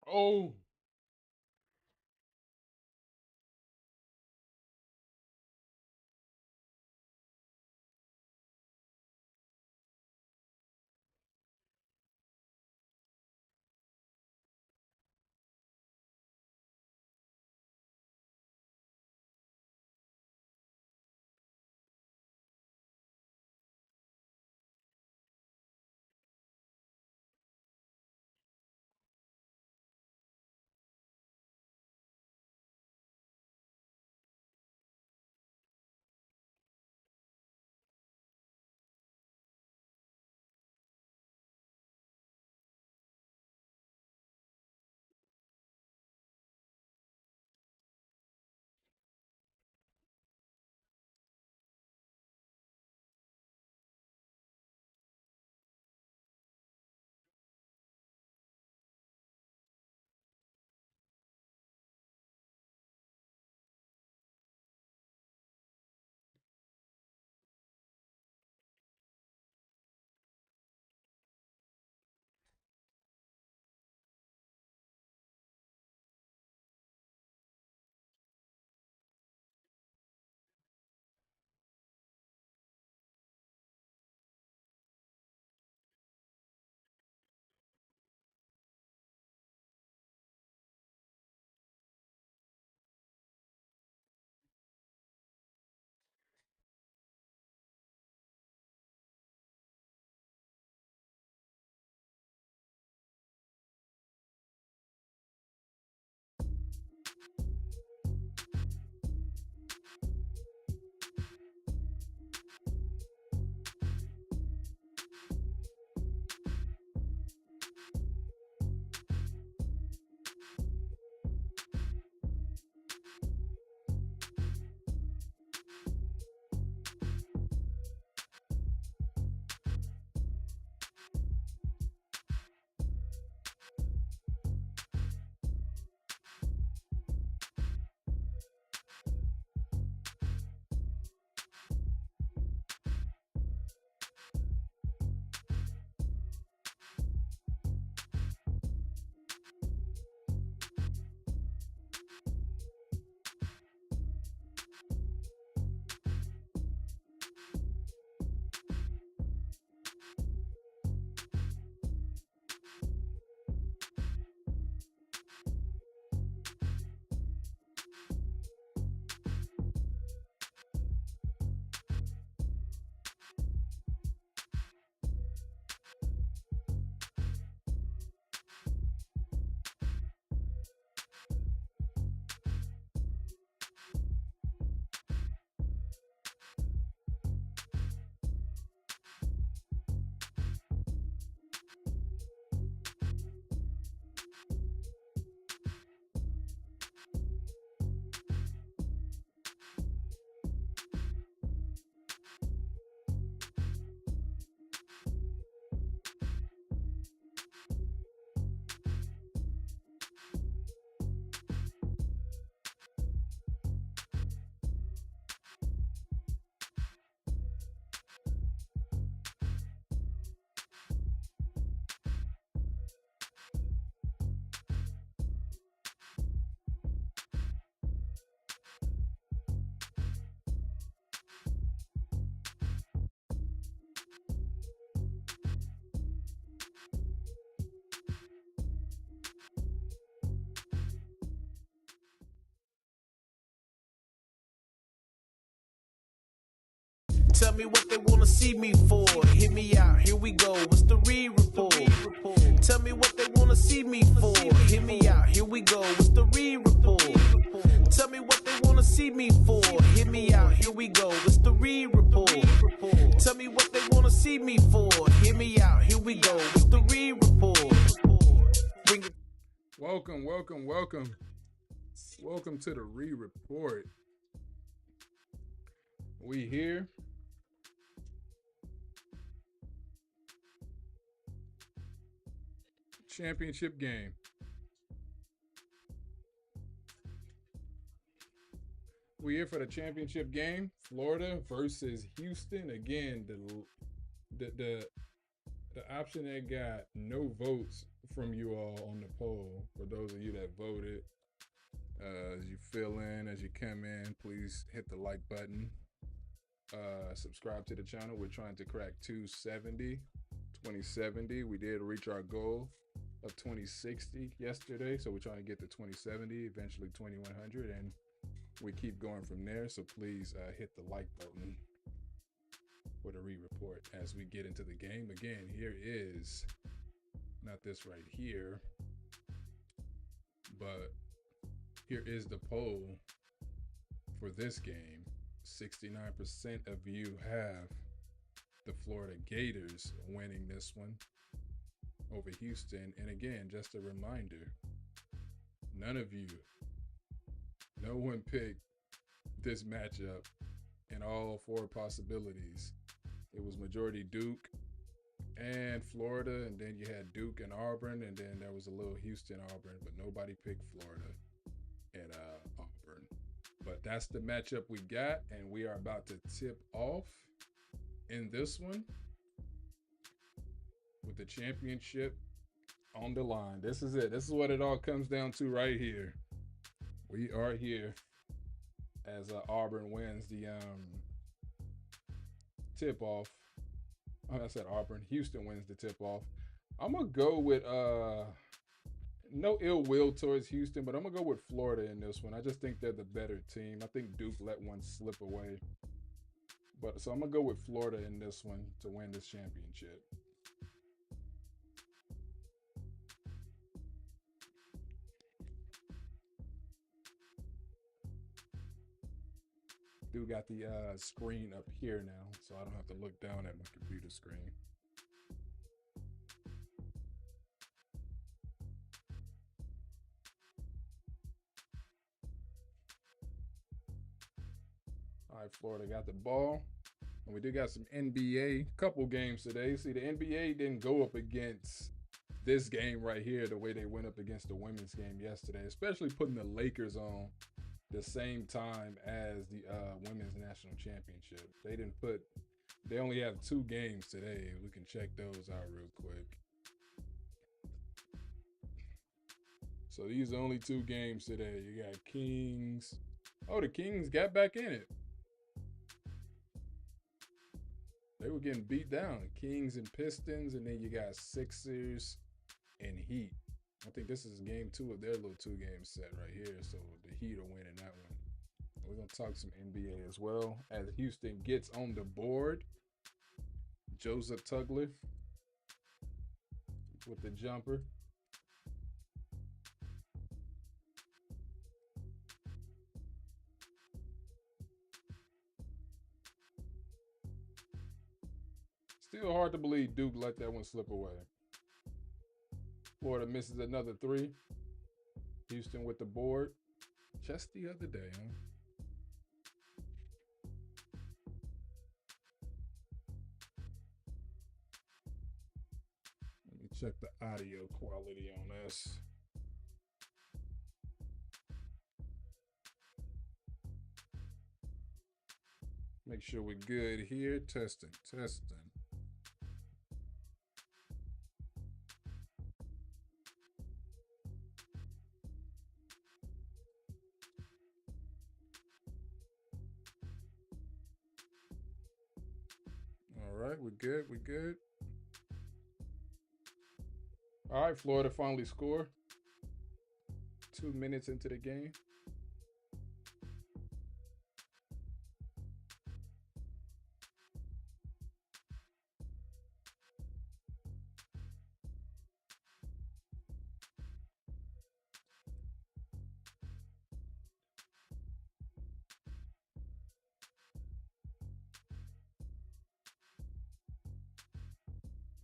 Oh, Tell me what they wanna see me for. Hit me out, here we go. What's the re-report? Tell me what they wanna see me for. Hit me out, here we go. What's the re-report? Tell me what they wanna see me for. Hit me out, here we go. What's the re-report? Tell me what they wanna see me for. Hit me out, here we go. What's the re-report? Bring it. welcome, welcome, welcome. Welcome to the re-report. We here. Championship game. We here for the championship game. Florida versus Houston. Again, the the option that got no votes from you all on the poll, for those of you that voted, as you fill in, as you come in, please hit the like button. Subscribe to the channel. We're trying to crack 2070. We did reach our goal of 2060 yesterday, so we're trying to get to 2070, eventually 2100, and we keep going from there. So please hit the like button for the re-report as we get into the game. Again, here is not this right here, but here is the poll for this game. 69% of you have the Florida Gators winning this one over Houston. And again, just a reminder, no one picked this matchup in all four possibilities. It was majority Duke and Florida, and then you had Duke and Auburn, and then there was a little Houston Auburn, but nobody picked Florida and Auburn. But that's the matchup we got, and we are about to tip off in this one with the championship on the line. This is it. This is what it all comes down to right here. We are here as Auburn wins the tip off. Oh, I said Auburn. Houston wins the tip off. I'm gonna go with no ill will towards Houston, but I'm gonna go with Florida in this one. I just think they're the better team. I think Duke let one slip away, but so I'm gonna go with Florida in this one to win this championship. Duke got the screen up here now, so I don't have to look down at my computer screen. All right, Florida got the ball. And we do got some NBA, couple games today. See, the NBA didn't go up against this game right here the way they went up against the women's game yesterday, especially putting the Lakers on the same time as the women's national championship. They only have 2 games today. We can check those out real quick. So these are only 2 games today. You got Kings. Oh, the Kings got back in it. They were getting beat down. Kings and Pistons, and then you got Sixers and Heat. I think this is game 2 of their little 2-game set right here. So the Heat are winning that one. We're going to talk some NBA as well as Houston gets on the board. Joseph Tugler with the jumper. Still hard to believe Duke let that one slip away. Florida misses another 3. Houston with the board. Just the other day, huh? Let me check the audio quality on this. Make sure we're good here. Testing. All right, we're good. All right, Florida finally scored. 2 minutes into the game.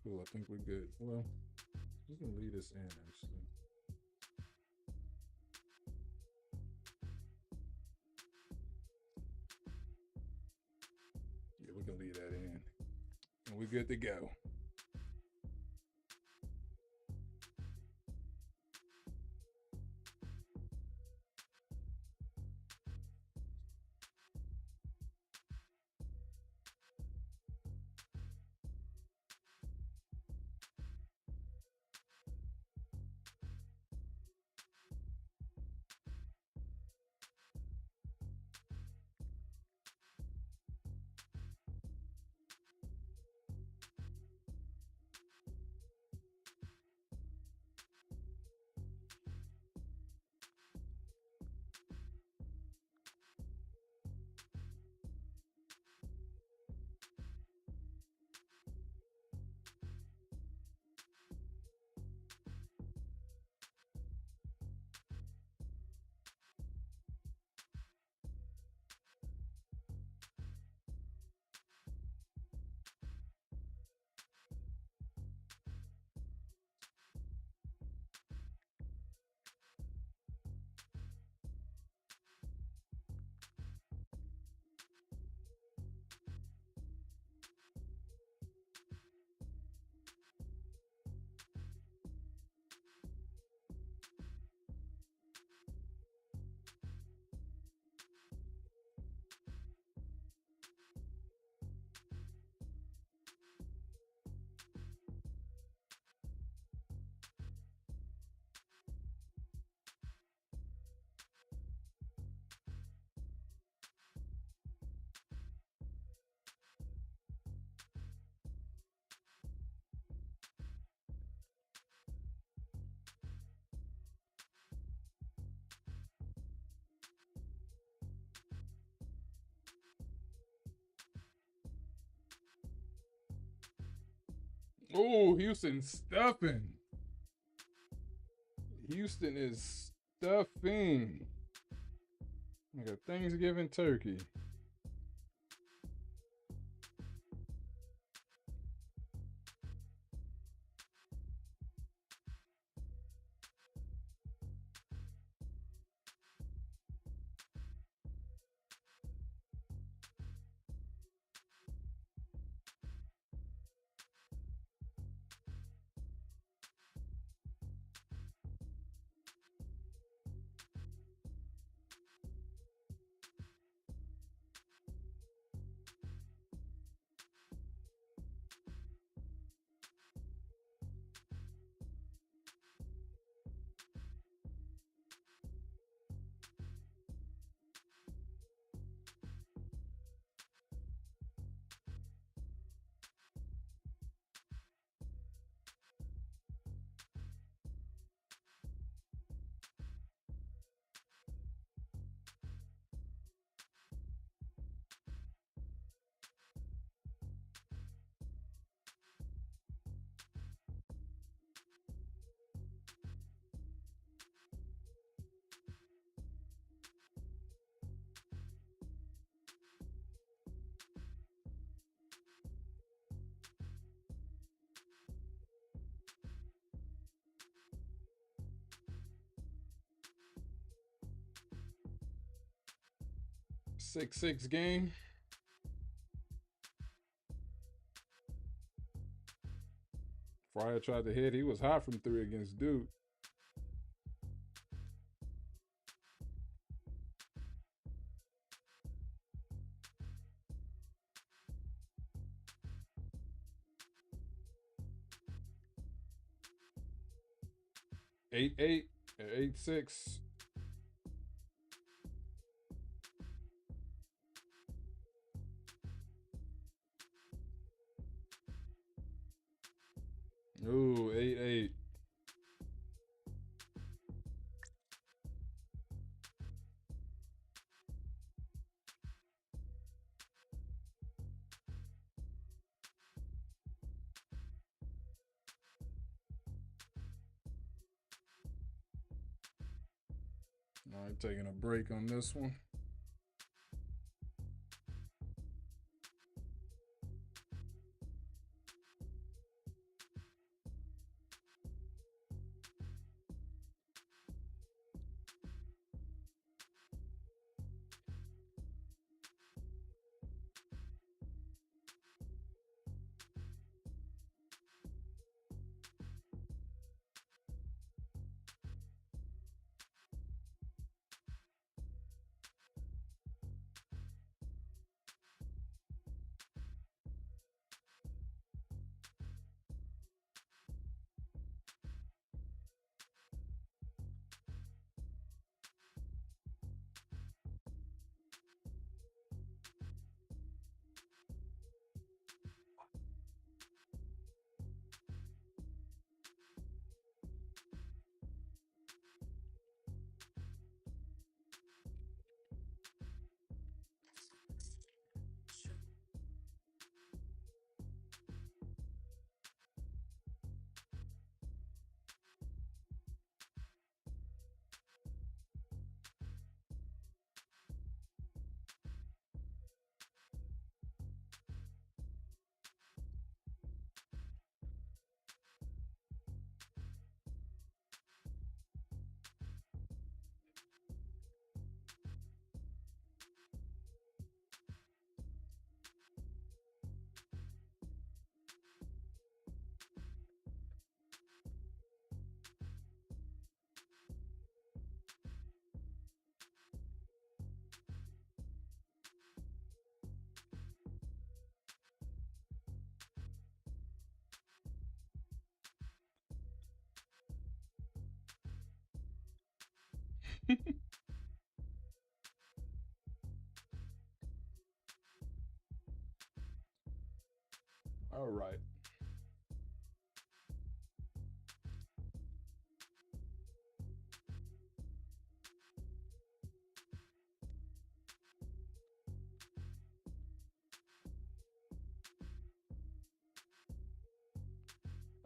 Cool, I think we're good. Well, we can leave this in, actually. Yeah, we can leave that in. And we're good to go. Oh, Houston stuffing. Houston is stuffing. Like a Thanksgiving turkey. Six game. Fryer tried to hit. He was hot from three against Duke. Eight, 8-6. Ooh, 8-8. All right, taking a break on this one. All right.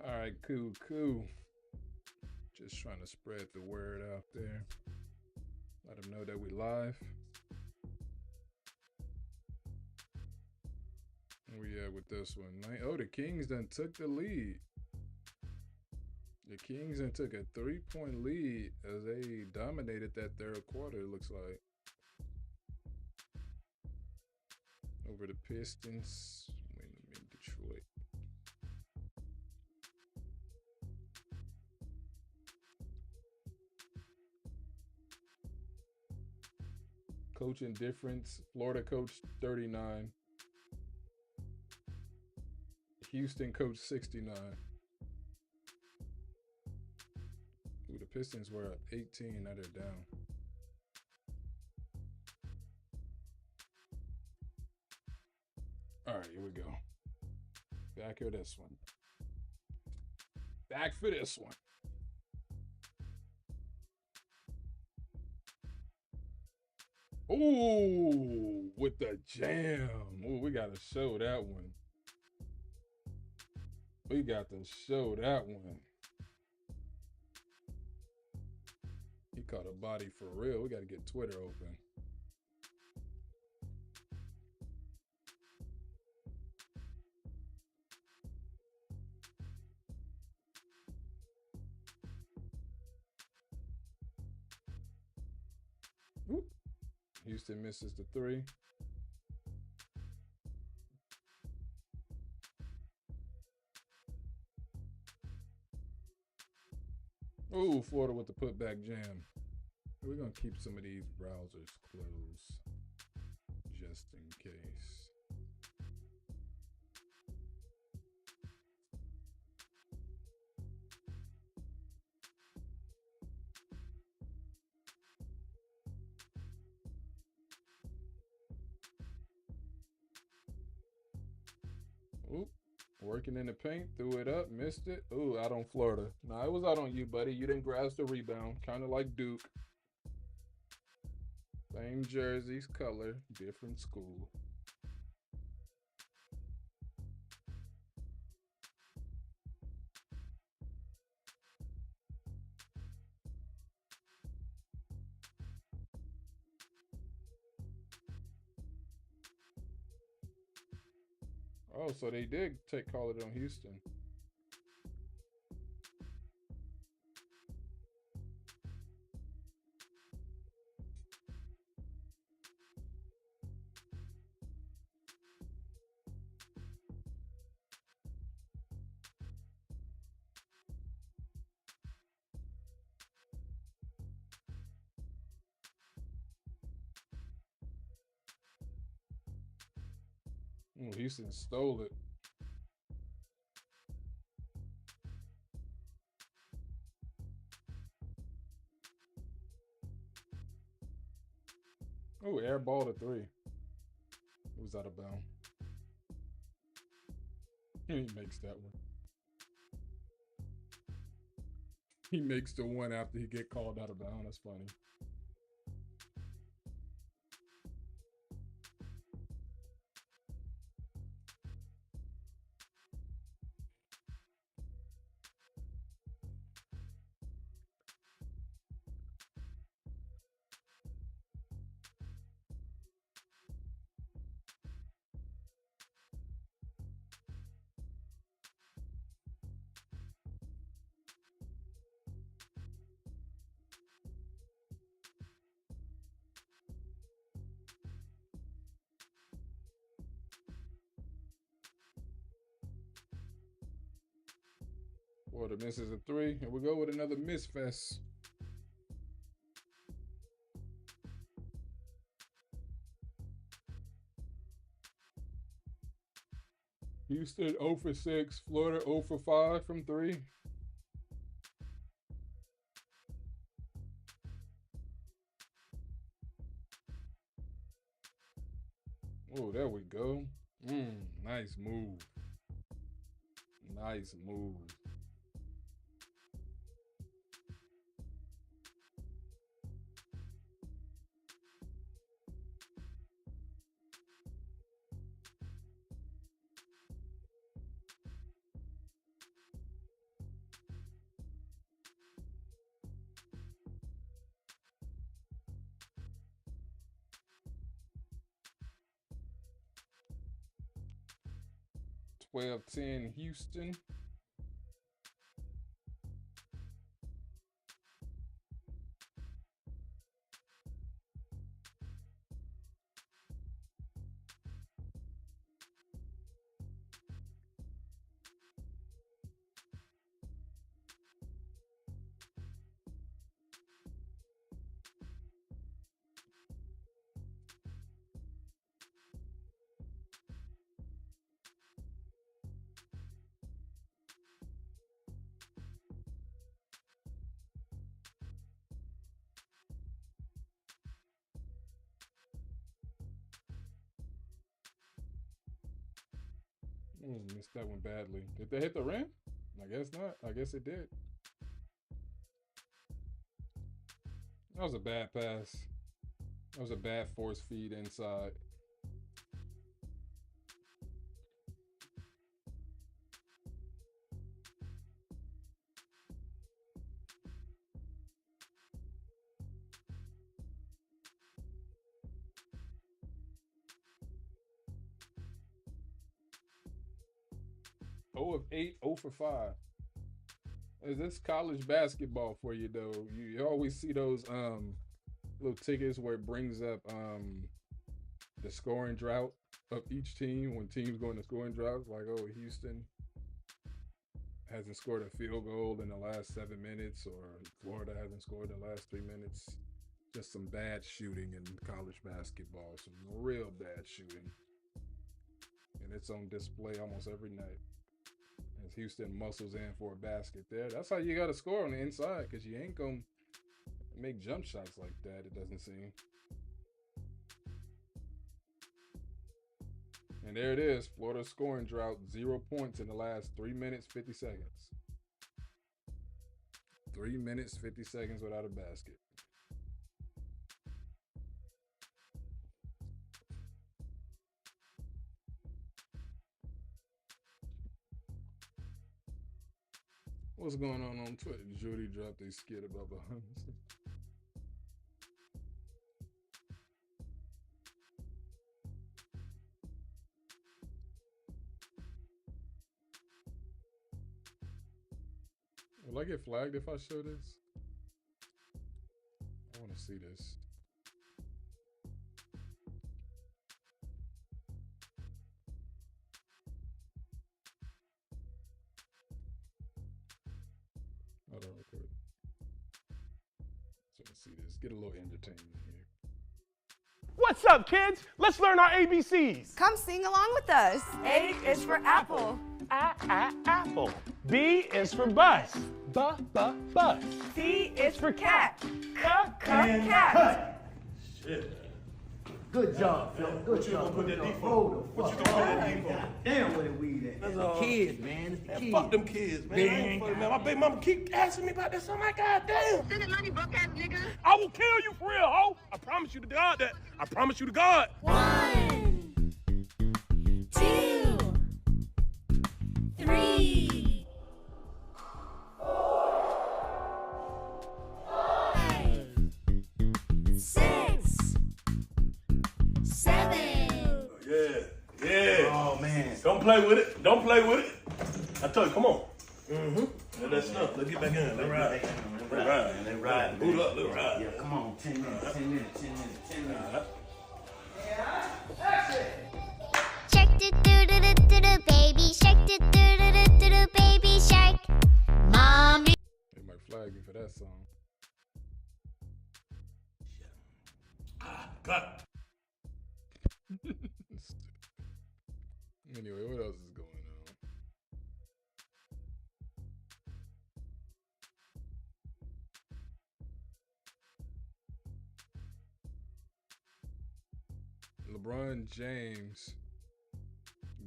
All right, cool. Just trying to spread the word out there. Let them know that we live. Where we at with this one? Oh, the Kings done took the lead. The Kings then took a 3-point lead as they dominated that third quarter, it looks like. Over the Pistons. Wait a minute, Detroit. Coaching difference. Florida coached 39. Houston coached 69. Ooh, the Pistons were up 18, now they're down. All right, here we go. Back for this one. Back for this one. Ooh, with the jam. Ooh, we got to show that one. We got to show that one. He caught a body for real. We got to get Twitter open. Whoop. Houston misses the three. Ooh, Florida with the putback jam. We're going to keep some of these browsers closed just in case. Ooh, working in the paint, threw it up, missed it. Ooh, out on Florida. Nah, it was out on you, buddy. You didn't grasp the rebound. Kind of like Duke. Same jerseys, color, different school. Oh, so they did call it on Houston. Ooh, Houston stole it. Oh, air ball to three. It was out of bounds. He makes that one. He makes the one after he get called out of bounds. That's funny. Florida misses a three, and we go with another miss fest. Houston 0 for 6, Florida 0 for 5 from 3. Oh, there we go. Nice move. Nice move. 12-10 Houston. Missed that one badly. Did they hit the rim? I guess not. I guess it did. That was a bad pass. That was a bad force feed inside. Of 8, 0 for 5. Is this college basketball for you though? You always see those little tickets where it brings up the scoring drought of each team when teams go into scoring droughts. Like, oh, Houston hasn't scored a field goal in the last 7 minutes, or Florida hasn't scored in the last 3 minutes. Just some bad shooting in college basketball. Some real bad shooting. And it's on display almost every night. As Houston muscles in for a basket there. That's how you got to score on the inside, because you ain't going to make jump shots like that, it doesn't seem. And there it is. Florida scoring drought. 0 points in the last 3 minutes, 50 seconds. 3 minutes, 50 seconds without a basket. What's going on Twitter? Judy dropped a skit about behind. Will I get flagged if I show this? I want to see this. Hold on real quick. So let's see this. Get a little entertainment here. What's up, kids? Let's learn our ABCs. Come sing along with us. A is for apple. Apple. B is for bus. Bus. C is for cat. Cat. Shit. Good job, Phil. Good job. What you gonna put that default? Damn, where the weed at? It's the kids, man. It's the kids. Fuck them kids, man. I ain't fucking, man. My baby mama keep asking me about this. I'm like, goddamn. Send the money, broke ass nigga. I will kill you for real, ho. I promise you to God that. I promise you to God. 1, 2, 3, 5, 6, 7. Yeah. Oh, man. Don't play with it. I tell you, come on. Let that stuff. Let's get back in. Let's ride. Let's ride. Boot up. Let's ride. Yeah, come on. 10 minutes. Shark do do do do do do baby shark do do do do do do baby shark. Mommy. They might flag me for that song. Cut. Anyway, what else is going on? LeBron James,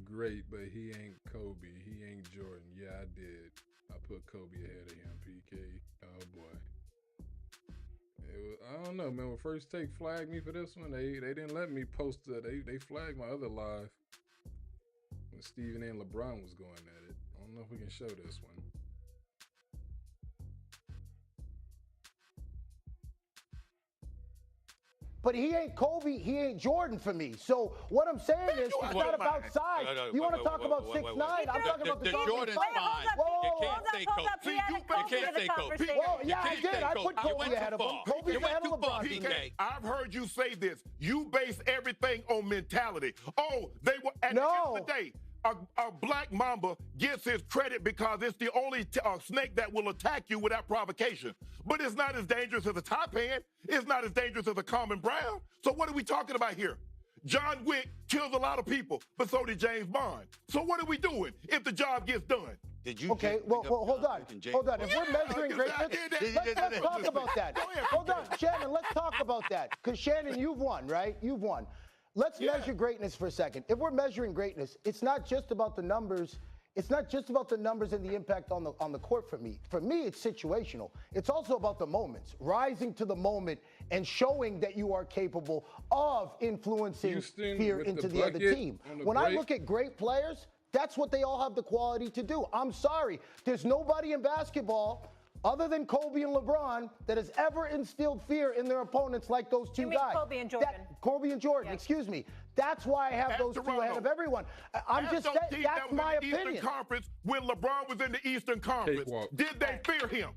great, but he ain't Kobe. He ain't Jordan. Yeah, I did. I put Kobe ahead of him, PK. Oh, boy. I don't know, man. When First Take flagged me for this one, they didn't let me post it. They flagged my other live when Steven and LeBron was going at it. I don't know if we can show this one. but he ain't Kobe, he ain't Jordan for me. So what I'm saying is, it's not about size. You want to talk about 6'9"? I'm talking about the Jordan's fine. You can't say Kobe. You can't say Kobe. Well, yeah, I did. I put Kobe ahead of him. Kobe's ahead of LeBron. PK. I've heard you say this. You base everything on mentality. Oh, they were at the end of the day. A black mamba gets his credit because it's the only snake that will attack you without provocation. But it's not as dangerous as a taipan. It's not as dangerous as a common brown. So what are we talking about here? John Wick kills a lot of people, but so did James Bond. So what are we doing if the job gets done? Okay, well, hold on. Hold on. If we're measuring greatness, let's talk about that. Hold on, Shannon, let's talk about that. Because, Shannon, you've won, right? You've won. Let's measure greatness for a second. If we're measuring greatness, it's not just about the numbers. It's not just about the numbers and the impact on the court for me. For me, it's situational. It's also about the moments, rising to the moment and showing that you are capable of influencing fear into the other team. When I look at great players, that's what they all have the quality to do. I'm sorry. There's nobody in basketball other than Kobe and LeBron that has ever instilled fear in their opponents like those two guys. Kobe and Jordan. Kobe and Jordan, excuse me. That's why I have those two ahead of everyone. I'm just saying, that's my opinion. Eastern Conference, when LeBron was in the Eastern Conference, did they fear him?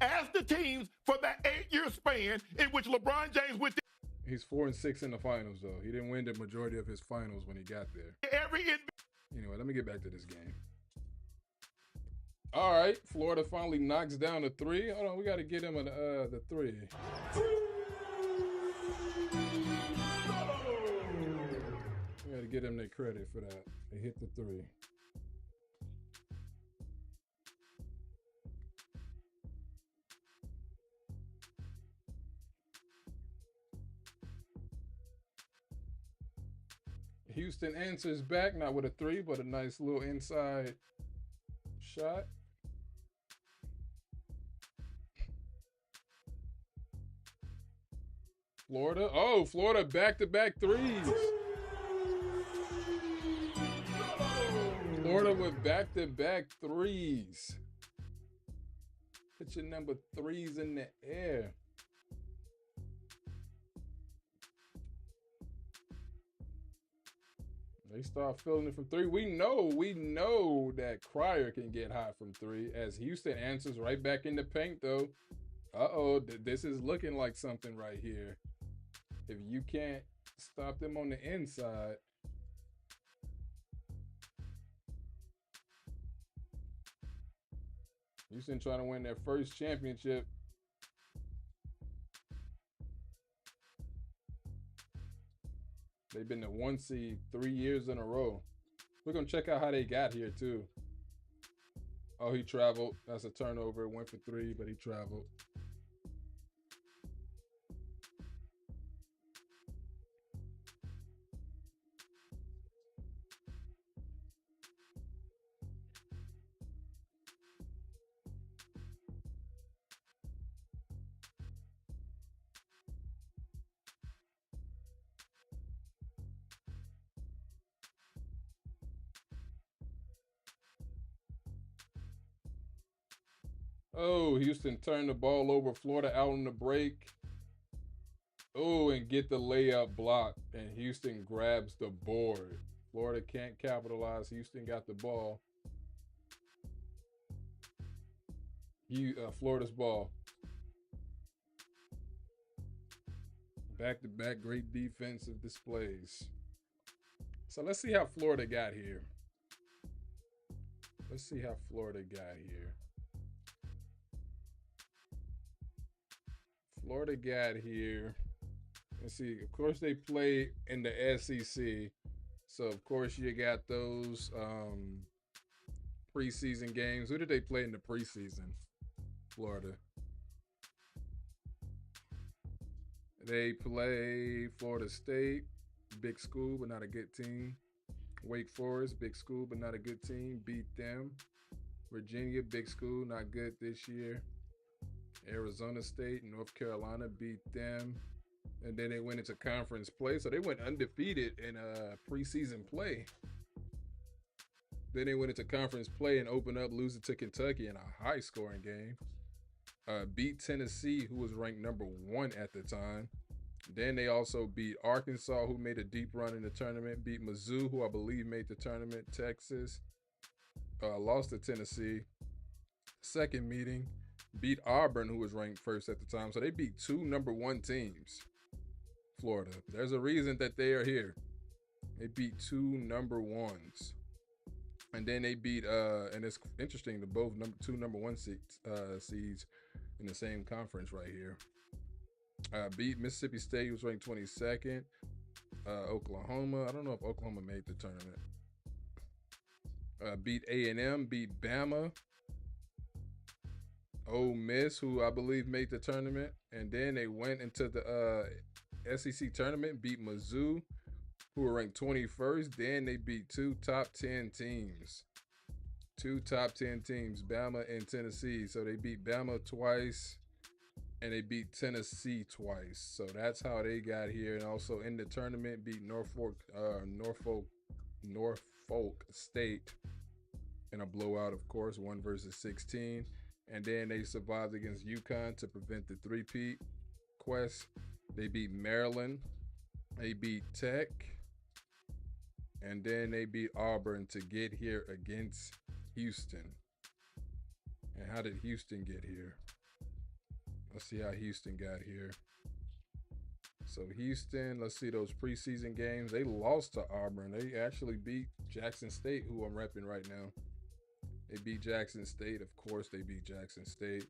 Ask the teams for that 8-year span in which LeBron James went. He's 4-6 in the finals, though. He didn't win the majority of his finals when he got there. Anyway, let me get back to this game. All right, Florida finally knocks down a 3. Hold on, we got to get him the 3. We got to get him the credit for that. They hit the 3. Houston answers back, not with a 3, but a nice little inside shot. Florida. Oh, Florida back-to-back 3s. Florida with back-to-back 3s. Put your number 3s in the air. They start feeling it from 3. We know that Cryer can get hot from 3 as Houston answers right back in the paint, though. Uh-oh, this is looking like something right here. If you can't stop them on the inside. Houston trying to win their first championship. They've been the 1 seed 3 years in a row. We're going to check out how they got here, too. Oh, he traveled. That's a turnover. Went for 3, but he traveled. Oh, Houston turned the ball over. Florida out on the break. Oh, and get the layup blocked. And Houston grabs the board. Florida can't capitalize. Houston got the ball. Florida's ball. Back-to-back great defensive displays. So let's see how Florida got here. Let's see how Florida got here. Florida got here. Let's see. Of course, they play in the SEC. So, of course, you got those preseason games. Who did they play in the preseason? Florida. They play Florida State. Big school, but not a good team. Wake Forest, big school, but not a good team. Beat them. Virginia, big school, not good this year. Arizona State, North Carolina beat them. And then they went into conference play. So they went undefeated in preseason play. Then they went into conference play and opened up losing to Kentucky in a high-scoring game. Beat Tennessee, who was ranked number 1 at the time. Then they also beat Arkansas, who made a deep run in the tournament, beat Mizzou, who I believe made the tournament, Texas, lost to Tennessee. Second meeting, beat Auburn, who was ranked first at the time. So they beat 2 #1 teams, Florida. There's a reason that they are here. They beat 2 #1s. And then they beat, and it's interesting, the both 2 #1 seeds in the same conference right here. Beat Mississippi State, who was ranked 22nd. Oklahoma, I don't know if Oklahoma made the tournament. Beat A&M, beat Bama. Ole Miss, who I believe made the tournament. And then they went into the SEC tournament, beat Mizzou, who were ranked 21st. Then they beat 2 top 10 teams. 2 top 10 teams, Bama and Tennessee. So they beat Bama twice, and they beat Tennessee twice. So that's how they got here. And also in the tournament, beat Norfolk State in a blowout, of course, 1-16. And then they survived against UConn to prevent the three-peat quest. They beat Maryland. They beat Tech. And then they beat Auburn to get here against Houston. And how did Houston get here? Let's see how Houston got here. So Houston, let's see those preseason games. They lost to Auburn. They actually beat Jackson State, who I'm repping right now. They beat Jackson State. Of course, they beat Jackson State.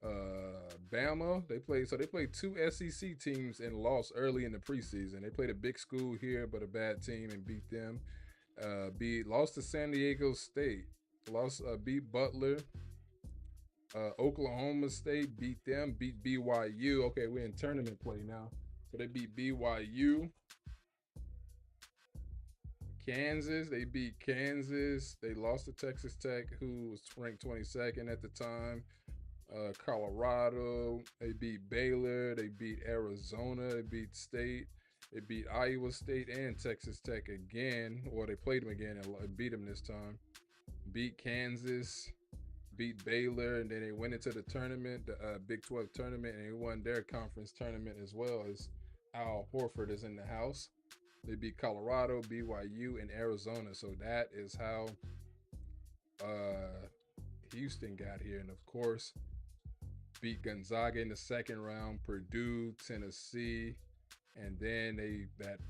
Bama, they played 2 SEC teams and lost early in the preseason. They played a big school here, but a bad team, and beat them. Lost to San Diego State. Beat Butler. Oklahoma State beat them. Beat BYU. Okay, we're in tournament play now. So they beat BYU. Kansas, they beat Kansas. They lost to Texas Tech, who was ranked 22nd at the time. Colorado, they beat Baylor. They beat Arizona. They beat State. They beat Iowa State and Texas Tech again. Well, they played them again and beat them this time. Beat Kansas. Beat Baylor, and then they went into the tournament, the Big 12 tournament, and they won their conference tournament as well. As Al Horford is in the house. They beat Colorado, BYU, and Arizona. So that is how Houston got here. And of course, beat Gonzaga in the second round, Purdue, Tennessee, and then that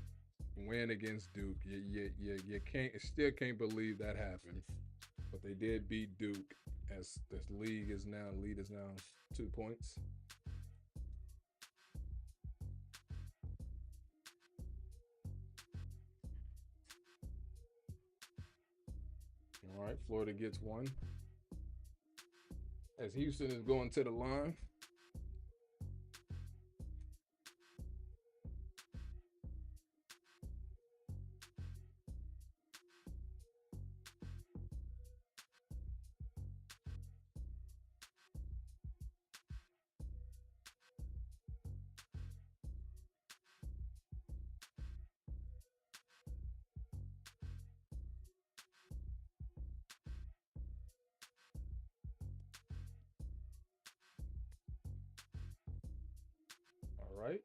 win against Duke. You can't believe that happened. But they did beat Duke, as the lead is now 2 points. All right, Florida gets one. As Houston is going to the line. Right.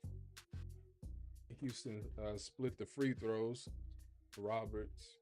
Houston split the free throws. Roberts.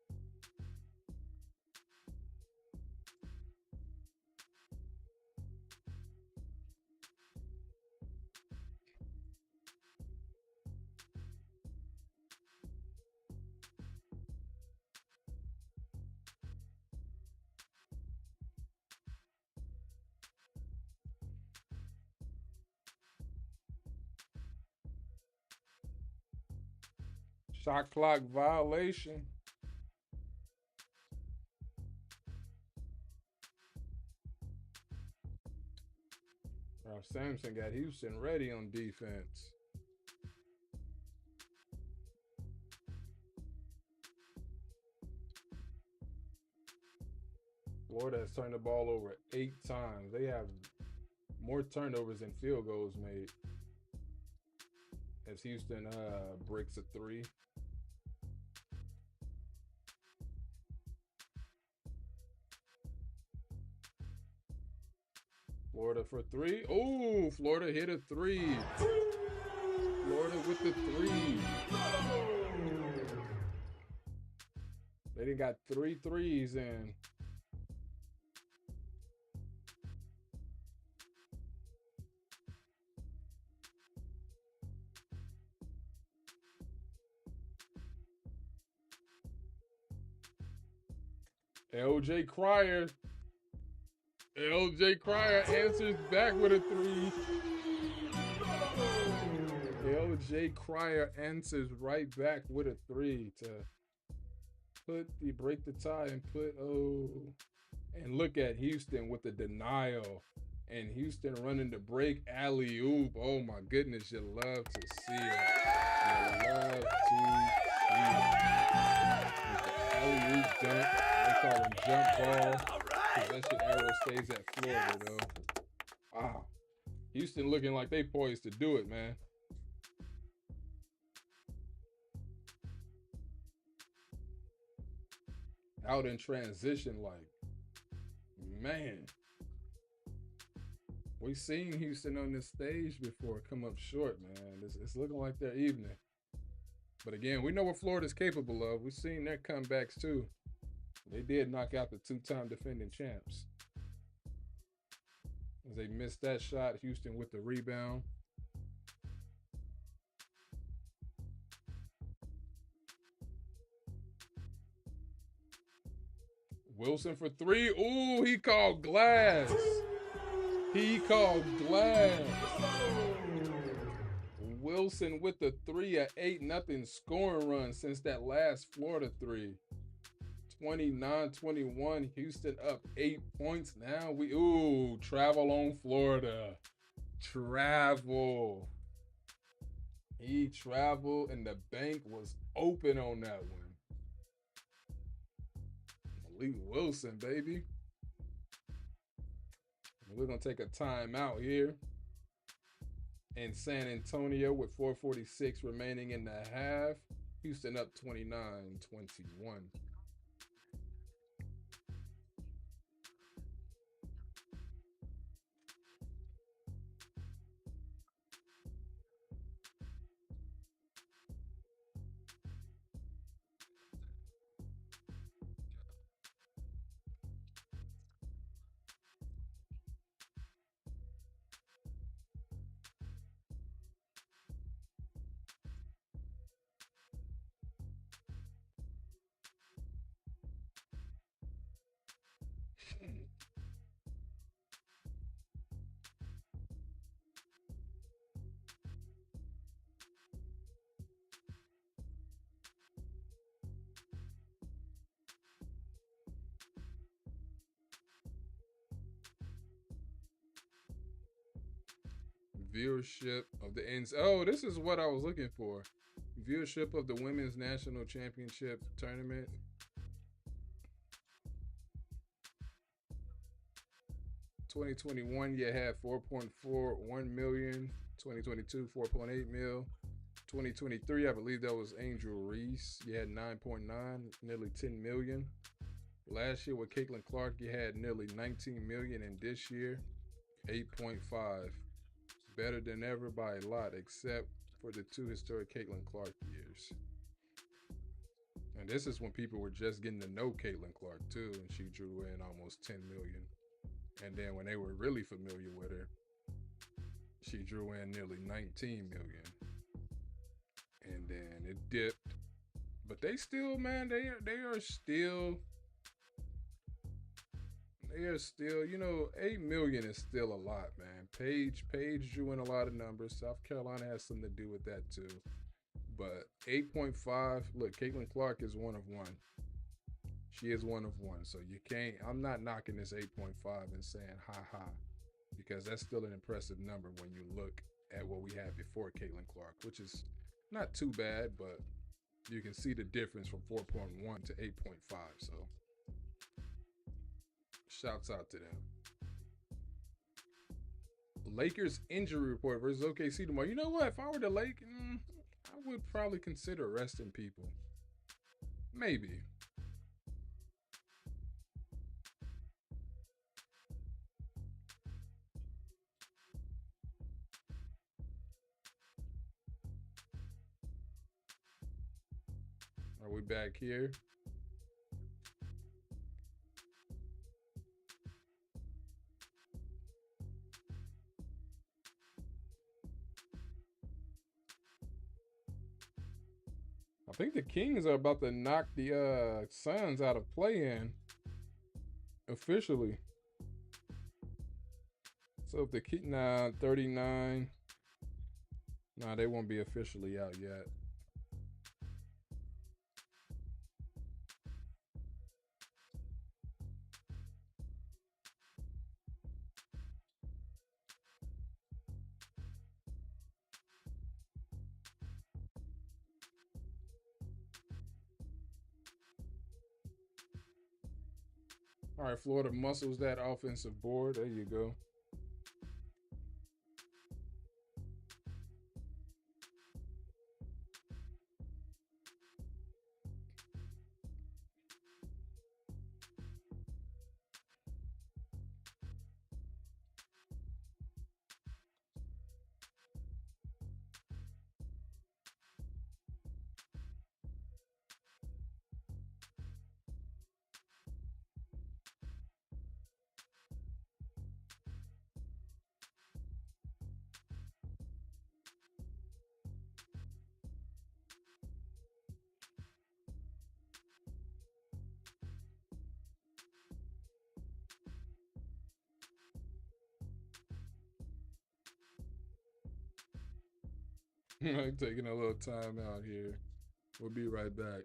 Shot clock violation. Ralph Sampson got Houston ready on defense. Florida has turned the ball over 8 times. They have more turnovers than field goals made. As Houston breaks a 3. Florida for 3. Oh, Florida hit a 3. Florida with the three. They done got 3 threes in. LJ Cryer. LJ Cryer answers back with a three. LJ Cryer answers right back with a three to break the tie and and look at Houston with the denial. And Houston running the break alley-oop. Oh my goodness, you love to see it. You love to see it. With the alley-oop dunk. They call him jump ball. Possession arrow stays at Florida, though. Wow. Houston looking like they poised to do it, man. Out in transition, like, man. We've seen Houston on this stage before come up short, man. It's looking like their evening. But again, we know what Florida's capable of. We've seen their comebacks, too. They did knock out the 2-time defending champs. As they missed that shot, Houston with the rebound. Wilson for three. Ooh, he called glass. He called glass. Wilson with the three, at 8-0 scoring run since that last Florida three. 29-21, Houston up 8 points. Now travel on Florida. Travel. He traveled and the bank was open on that one. Malik Wilson, baby. We're going to take a timeout here in San Antonio with 4:46 remaining in the half. Houston up 29-21. Viewership of the ends. Oh, this is what I was looking for. Viewership of the Women's National Championship Tournament. (2021) you had 4.41 million. 2022, 4.8 mil. 2023, I believe that was Angel Reese. You had 9.9, nearly 10 million. Last year with Caitlin Clark, you had nearly 19 million, and this year, 8.5. Better than ever by a lot, except for the 2 historic Caitlin Clark years. And this is when people were just getting to know Caitlin Clark too, and she drew in almost 10 million. And then when they were really familiar with her, she drew in nearly 19 million. And then it dipped. But they still, man, they are still, you know, 8 million is still a lot, man. Paige drew in a lot of numbers. South Carolina has something to do with that too. But 8.5, look, Caitlin Clark is one of one. She is one of one. So you can't, I'm not knocking this 8.5 and saying ha, because that's still an impressive number when you look at what we had before Caitlin Clark, which is not too bad, but you can see the difference from 4.1 to 8.5. So shouts out to them. Lakers injury report versus OKC tomorrow. You know what? If I were the Lakers, I would probably consider resting people. Maybe. Are we back here? I think the Kings are about to knock the Suns out of play-in officially. So if the 39, nah, they won't be officially out yet. All right, Florida muscles that offensive board. There you go. Taking a little time out here. We'll be right back.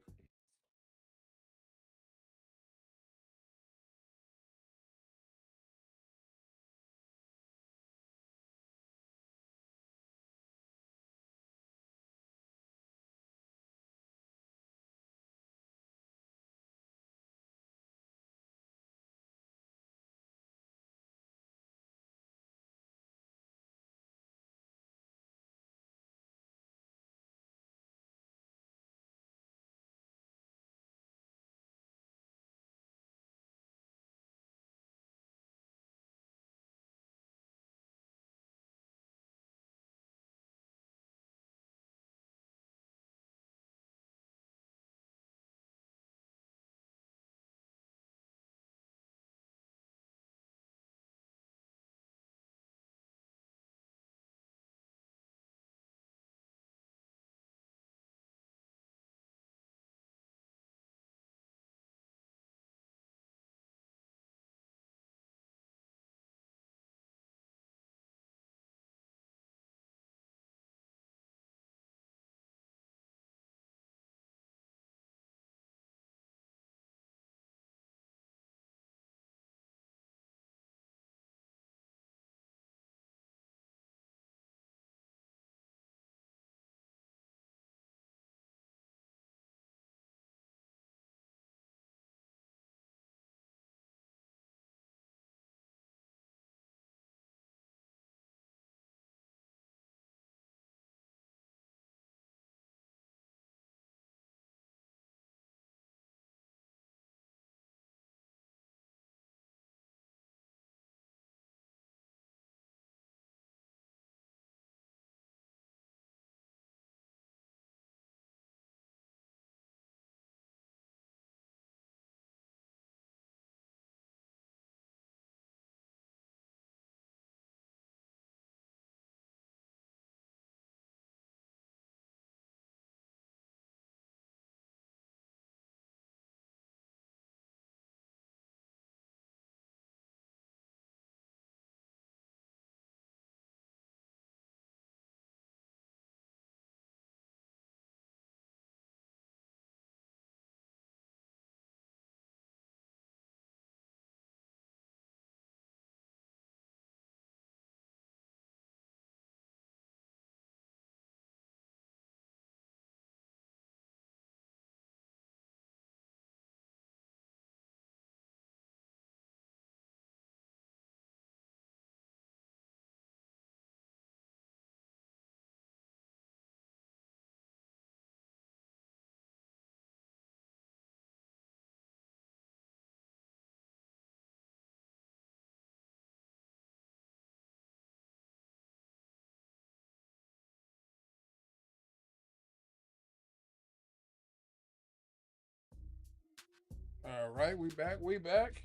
All right, we back.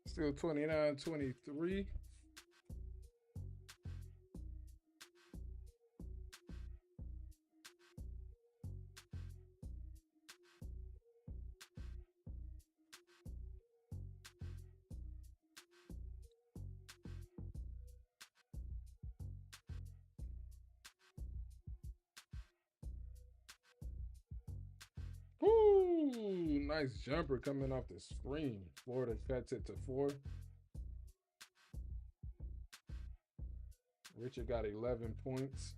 Still 29-23. Woo! Nice jumper coming off the screen. Florida cuts it to 4. Richard got 11 points.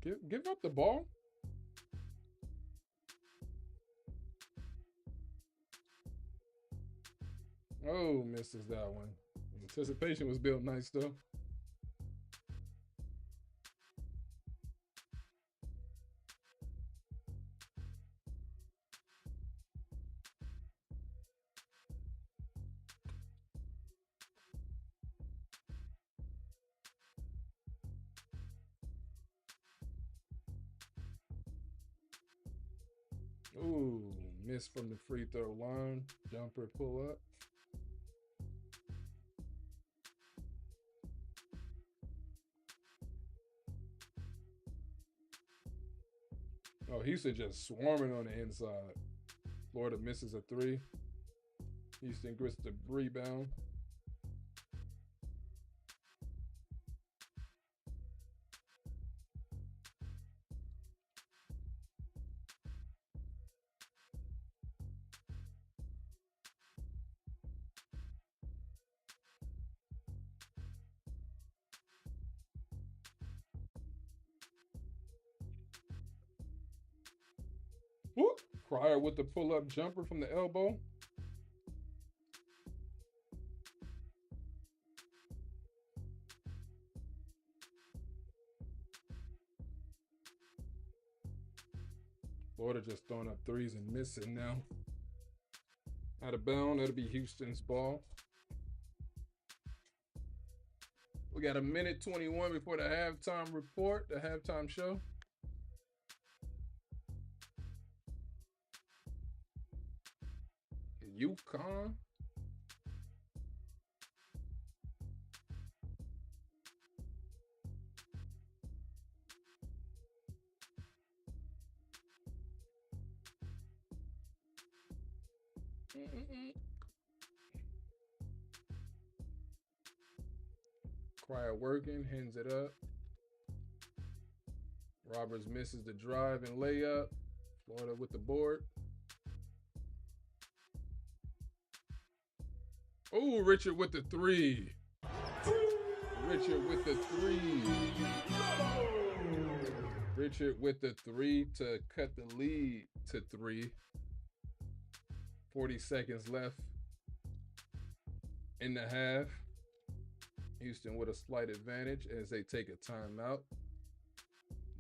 Give up the ball. Oh, misses that one. Anticipation was built nice though. Ooh, miss from the free throw line. Jumper pull up. Oh, Houston just swarming on the inside. Florida misses a 3. Houston gets the rebound. Whoop. Cryer with the pull-up jumper from the elbow. Florida just throwing up threes and missing now. Out of bounds, that'll be Houston's ball. We got a minute 21 before the halftime report, the halftime show. UConn. Cryer working, hands it up. Roberts misses the drive and layup. Florida with the board. Oh, Richard with the 3. Richard with the 3. Richard with the 3 to cut the lead to 3. 40 seconds left in the half. Houston with a slight advantage as they take a timeout.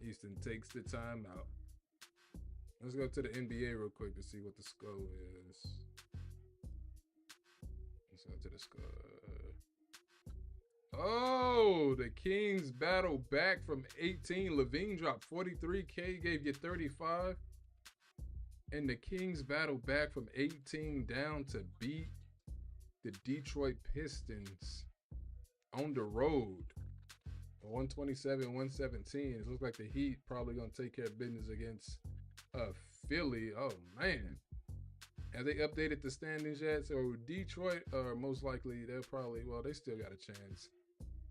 Houston takes the timeout. Let's go to the NBA real quick to see what the score is. Let's go to the score. Oh, the Kings battle back from 18. Levine dropped 43. K gave you 35. And the Kings battle back from 18 down to beat the Detroit Pistons on the road. 127-117. It looks like the Heat probably going to take care of business against Philly. Oh, man. Have they updated the standings yet? So Detroit, most likely, they'll probably, well, they still got a chance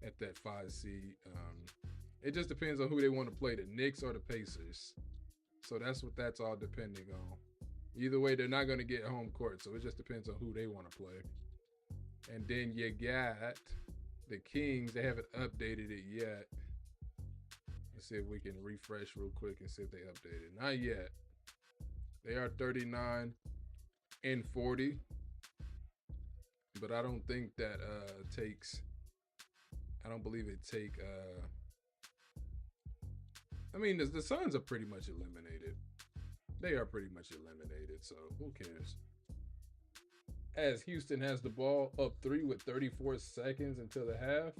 at that 5 seed. It just depends on who they want to play, the Knicks or the Pacers. So that's what that's all depending on. Either way, they're not going to get home court, so it just depends on who they want to play. And then you got the Kings. They haven't updated it yet. Let's see if we can refresh real quick and see if they updated. Not yet. They are 39-40. But I don't think that I don't believe it take I mean, the Suns are pretty much eliminated. They are pretty much eliminated, so who cares? as Houston has the ball up 3 with 34 seconds until the half.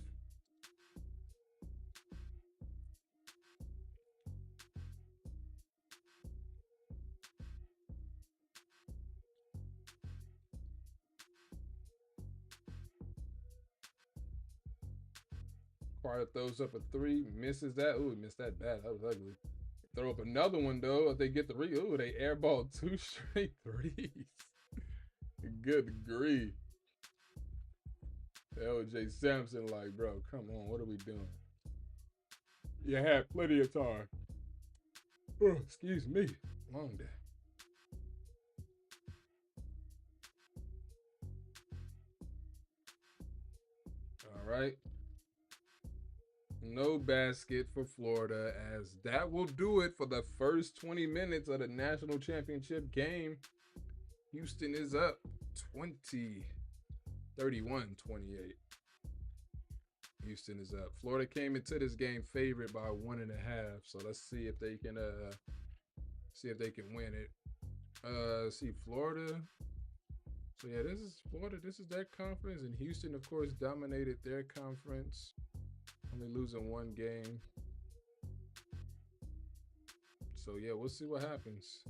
Carter throws up a 3, misses that. Ooh, missed that bad. That was ugly. Throw up another one though. If they get the ooh, they airball 2 straight threes. Good grief. LJ Sampson, like, bro, come on, what are we doing? You had plenty of time. Oh, excuse me. Long day. All right. No basket for Florida, as that will do it for the first 20 minutes of the national championship game. Houston is up 31-28. Houston is up. Florida came into this game favored by 1.5, so let's see if they can win it. See Florida. So yeah, this is Florida. This is their conference, and Houston, of course, dominated their conference, only losing 1 game. So yeah, we'll see what happens.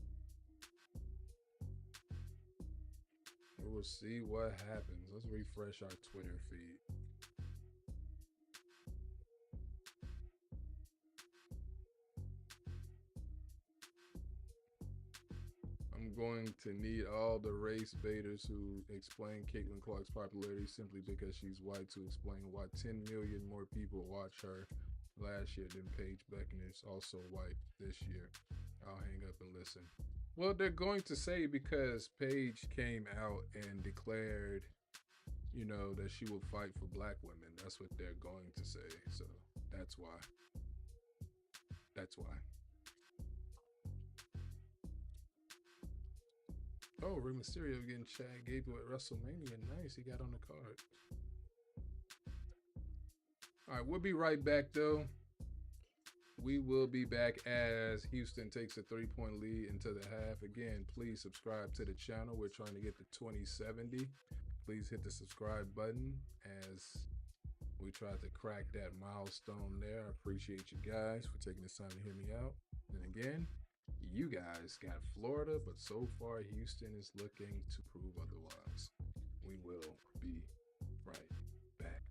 We'll see what happens. Let's refresh our Twitter feed. I'm going to need all the race baiters who explain Caitlin Clark's popularity simply because she's white to explain why 10 million more people watch her last year than Paige Buckner's also white this year. I'll hang up and listen. Well, they're going to say because Paige came out and declared, that she will fight for black women. That's what they're going to say. So that's why. That's why. Oh, Rey Mysterio getting Chad Gable at WrestleMania. Nice. He got on the card. All right, we'll be right back, though. We will be back as Houston takes a 3-point lead into the half. Again, please subscribe to the channel. We're trying to get to 2070. Please hit the subscribe button as we try to crack that milestone there. I appreciate you guys for taking this time to hear me out. And again, you guys got Florida, but so far Houston is looking to prove otherwise. We will be right back.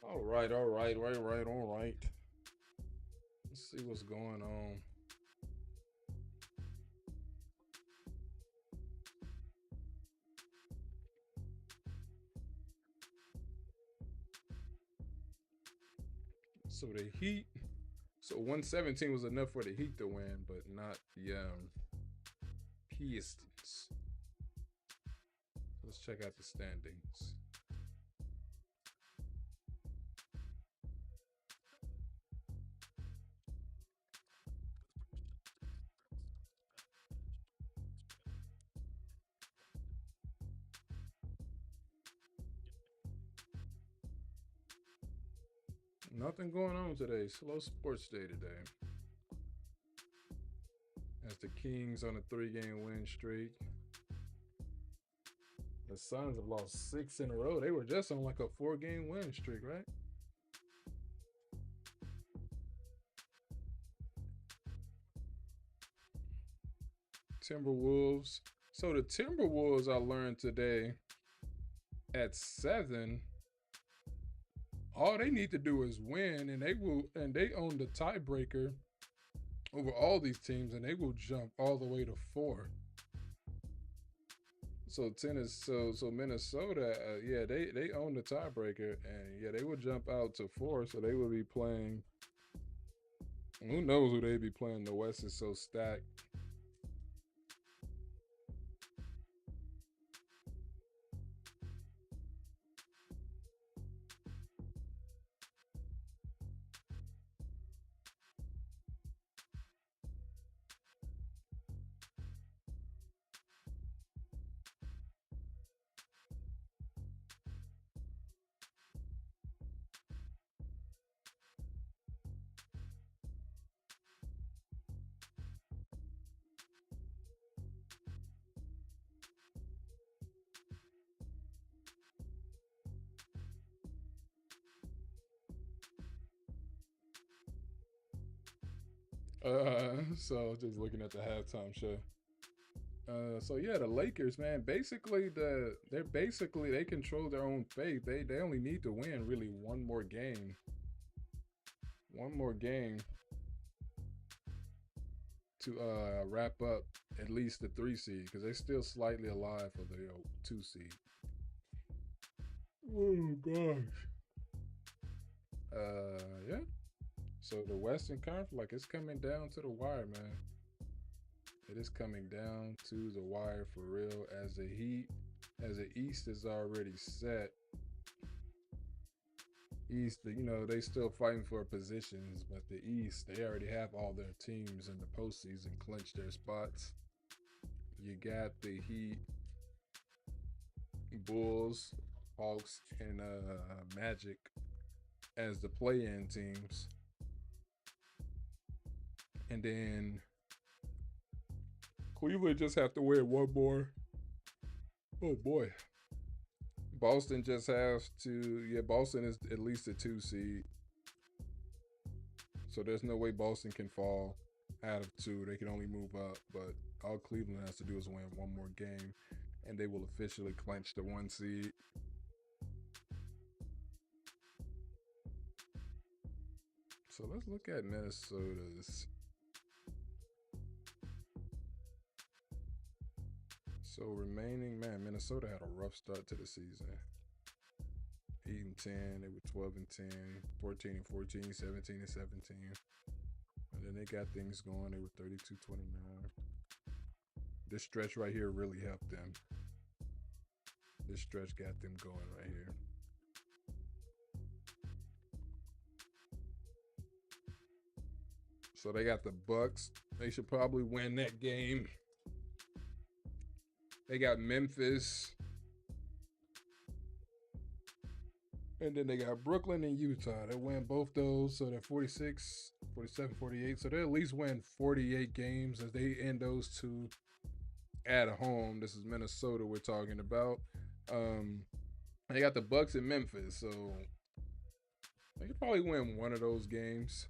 All right. Let's see what's going on. So the Heat. So 117 was enough for the Heat to win, but not the Pistons. Let's check out the standings. Nothing going on today. Slow sports day today. As the Kings on a 3-game win streak. The Suns have lost 6 in a row. They were just on like a 4-game win streak, right? Timberwolves. So the Timberwolves, I learned today, at 7, all they need to do is win, and they own the tiebreaker over all these teams, and they will jump all the way to 4. So Minnesota, yeah, they own the tiebreaker, and yeah, they will jump out to 4. So they will be playing. Who knows who they be playing? The West is so stacked. So just looking at the halftime show. So yeah, the Lakers, man, basically they control their own fate. They only need to win really one more game. One more game to wrap up at least the 3 seed, because they're still slightly alive for the 2 seed. Oh gosh. Yeah. So the Western Conference, like, it's coming down to the wire, man. It is coming down to the wire for real. As the East is already set. East, they still fighting for positions, but the East, they already have all their teams in the postseason clinched their spots. You got the Heat, Bulls, Hawks, and Magic as the play-in teams. And then Cleveland just have to win one more. Oh boy. Boston just has to, Boston is at least a 2 seed. So there's no way Boston can fall out of 2. They can only move up. But all Cleveland has to do is win one more game, and they will officially clinch the 1 seed. So let's look at Minnesota's. So remaining, man, Minnesota had a rough start to the season. 8-10, they were 12-10, 14-14, 17-17. And then they got things going. They were 32-29. This stretch right here really helped them. This stretch got them going right here. So they got the Bucks. They should probably win that game. They got Memphis. And then they got Brooklyn and Utah. They win both those. So they're 46, 47, 48. So they at least win 48 games as they end those 2 at home. This is Minnesota we're talking about. They got the Bucks in Memphis. So they could probably win one of those games.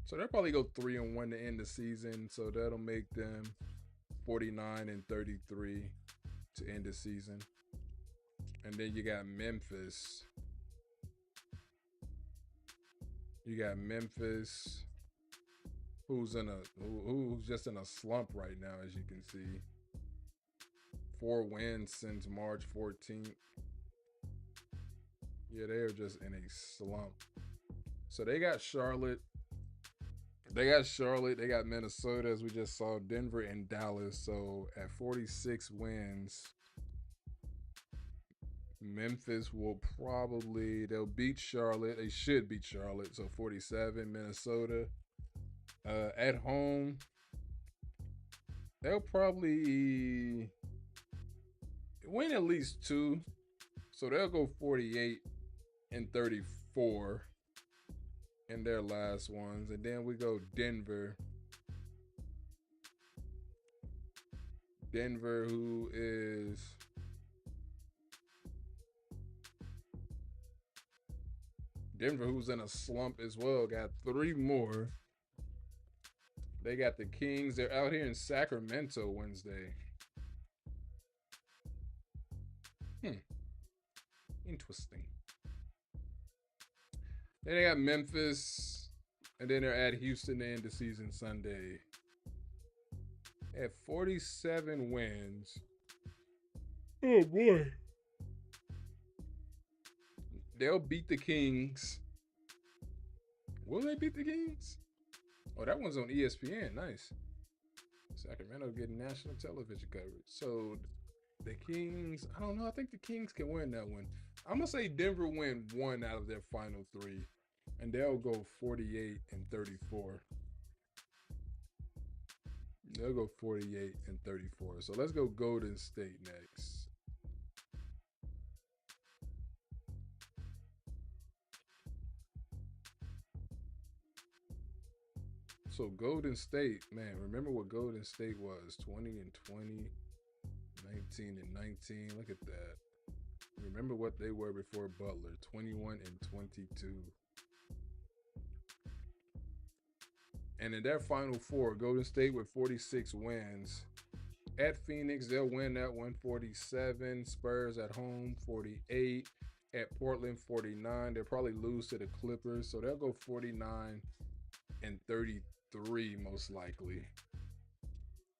So they'll probably go 3-1 to end the season. So that'll make them 49-33 to end the season. And then you got Memphis. You got Memphis, who's just in a slump right now, as you can see. 4 wins since March 14th. Yeah, they're just in a slump. So they got Charlotte. They got Minnesota, as we just saw, Denver and Dallas. So at 46 wins, Memphis they'll beat Charlotte. They should beat Charlotte. So 47, Minnesota. At home, they'll probably win at least 2. So they'll go 48 and 34 in their last ones. And then we go Denver. Denver, who's in a slump as well, got 3 more. They got the Kings. They're out here in Sacramento Wednesday. Interesting. Then they got Memphis, and then they're at Houston to end the season Sunday. At 47 wins. Oh boy. They'll beat the Kings. Will they beat the Kings? Oh, that one's on ESPN. Nice. Sacramento getting national television coverage. So the Kings, I don't know. I think the Kings can win that one. I'm going to say Denver win 1 out of their final 3. And they'll go 48 and 34. They'll go 48 and 34. So let's go Golden State next. So Golden State, man, remember what Golden State was? 20 and 20, 19 and 19. Look at that. Remember what they were before Butler, 21 and 22. And in their final 4, Golden State with 46 wins. At Phoenix, they'll win that one, 47. Spurs at home, 48. At Portland, 49. They'll probably lose to the Clippers, so they'll go 49 and 33 most likely.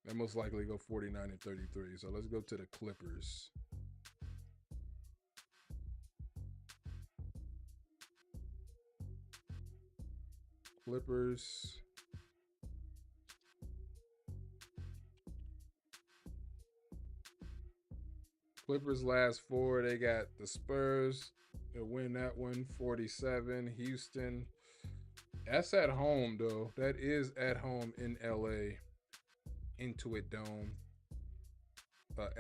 They'll most likely go 49 and 33. So let's go to the Clippers. Clippers. Clippers last 4. They got the Spurs. They'll win that one, 47. Houston. That's at home, though. That is at home in LA. Intuit Dome.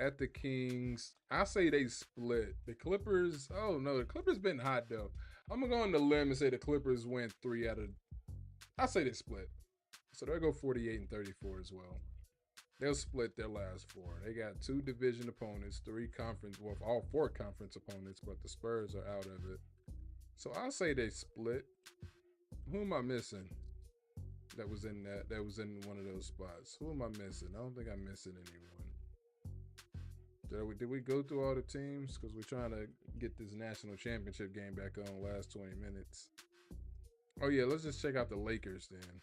At the Kings, I say they split. The Clippers, oh no, the Clippers been hot, though. I'm going to go on the limb and say the Clippers win 3 out of, I say they split. So they'll go 48 and 34 as well. They'll split their last 4. They got 2 division opponents, 3 conference, well, all 4 conference opponents, but the Spurs are out of it. So I'll say they split. Who am I missing? That was in one of those spots. Who am I missing? I don't think I'm missing anyone. Did we go through all the teams? Because we're trying to get this national championship game back on last 20 minutes. Oh yeah, let's just check out the Lakers then.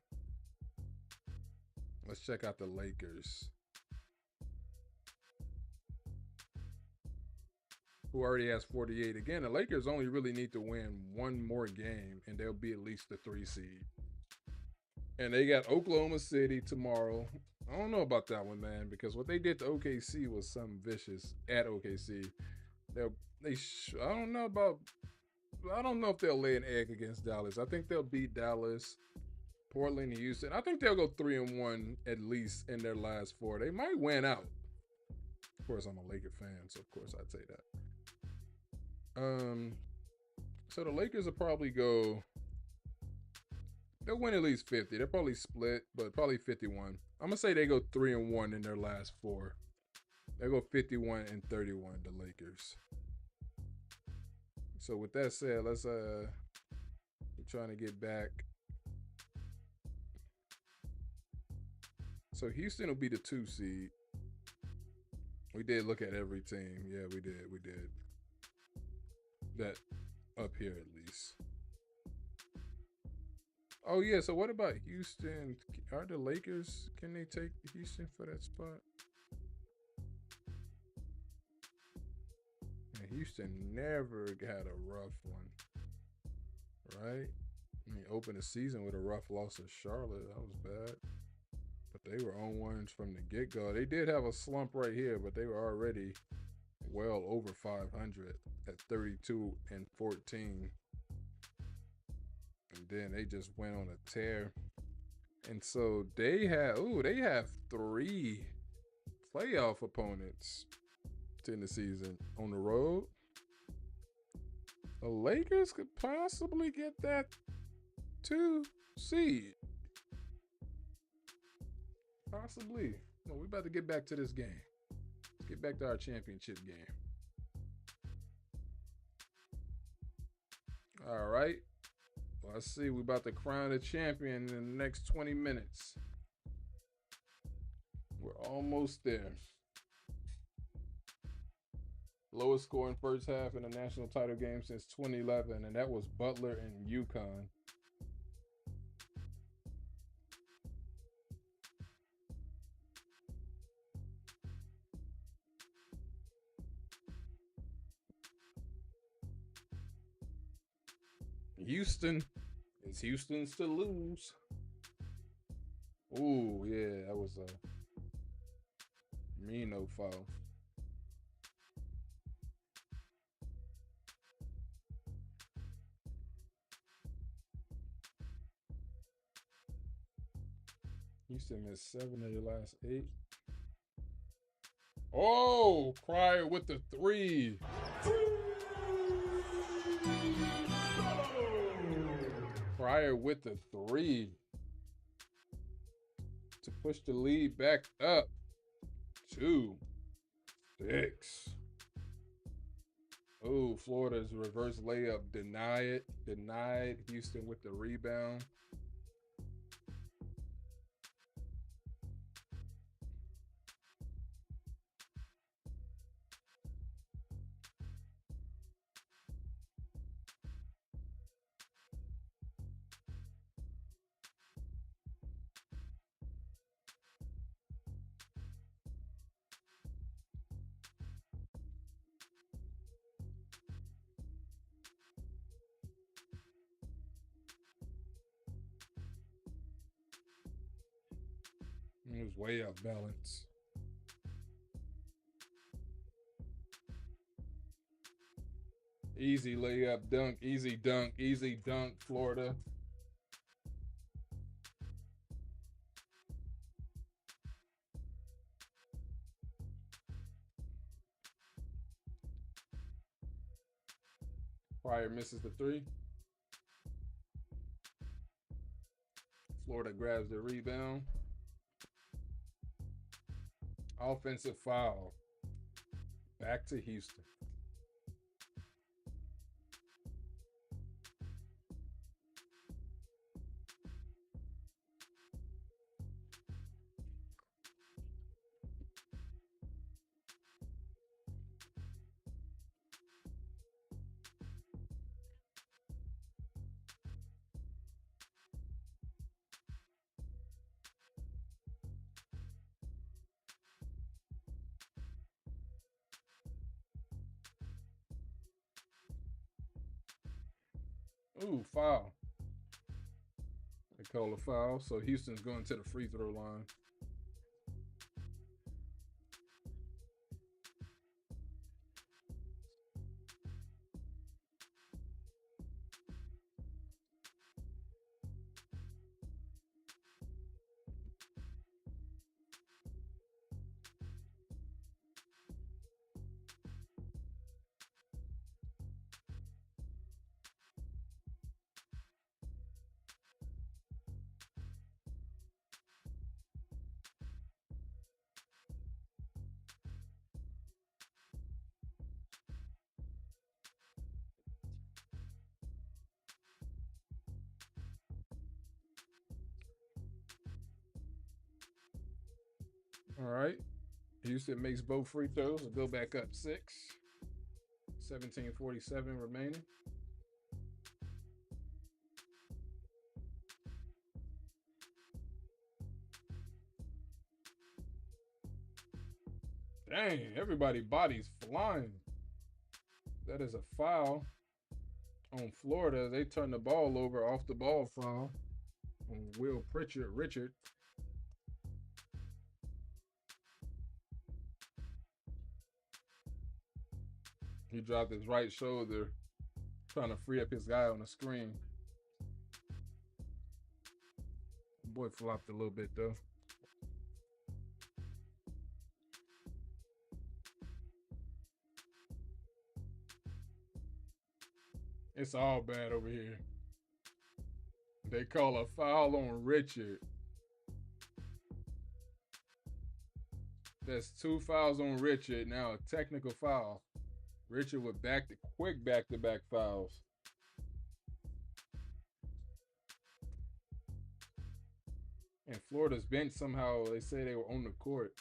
Let's check out the Lakers, who already has 48. Again, the Lakers only really need to win 1 more game, and they'll be at least the 3 seed. And they got Oklahoma City tomorrow. I don't know about that one, man, because what they did to OKC was something vicious at OKC. I don't know if they'll lay an egg against Dallas. I think they'll beat Dallas, Portland, Houston. I think they'll go 3-1 at least in their last 4. They might win out. Of course, I'm a Laker fan, so of course I'd say that. So the Lakers will probably go. They'll win at least 50. They'll probably split, but probably 51. I'm gonna say they go 3-1 in their last 4. They go 51 and 31. The Lakers. So with that said, let's we're trying to get back. So Houston will be the 2 seed. We did look at every team. Yeah, we did. That up here at least. Oh yeah. So what about Houston? Are the Lakers? Can they take Houston for that spot? And Houston never got a rough one, right? I mean, opened the season with a rough loss to Charlotte. That was bad. But they were on ones from the get-go. They did have a slump right here, but they were already well over 500 at 32-14. And then they just went on a tear. And so they have 3 playoff opponents in the season on the road. The Lakers could possibly get that 2 seed. Possibly. Well, we about to get back to this game. Let's get back to our championship game. All right. Well, I see we're about to crown a champion in the next 20 minutes. We're almost there. Lowest scoring first half in a national title game since 2011, and that was Butler and UConn. Houston. It's Houston's to lose. Ooh, yeah, that was a no foul. Houston missed 7 of their last 8. Oh, Cryer with the 3. Cryer with the 3 to push the lead back up 2-6. Oh, Florida's reverse layup denied. Houston with the rebound. It was way out balance. Easy layup, dunk, easy dunk, Florida. Pryor misses the 3. Florida grabs the rebound. Offensive foul. Back to Houston. Ooh, foul. They call a foul, so Houston's going to the free throw line. All right. Houston makes both free throws and go back up 6. 17:47 remaining. Dang, everybody bodies flying. That is a foul on Florida. They turn the ball over off the ball foul on Will Richard. He dropped his right shoulder, trying to free up his guy on the screen. Boy flopped a little bit though. It's all bad over here. They call a foul on Richard. That's 2 fouls on Richard. Now a technical foul. Richard with quick back-to-back fouls. And Florida's bench somehow, they say they were on the court.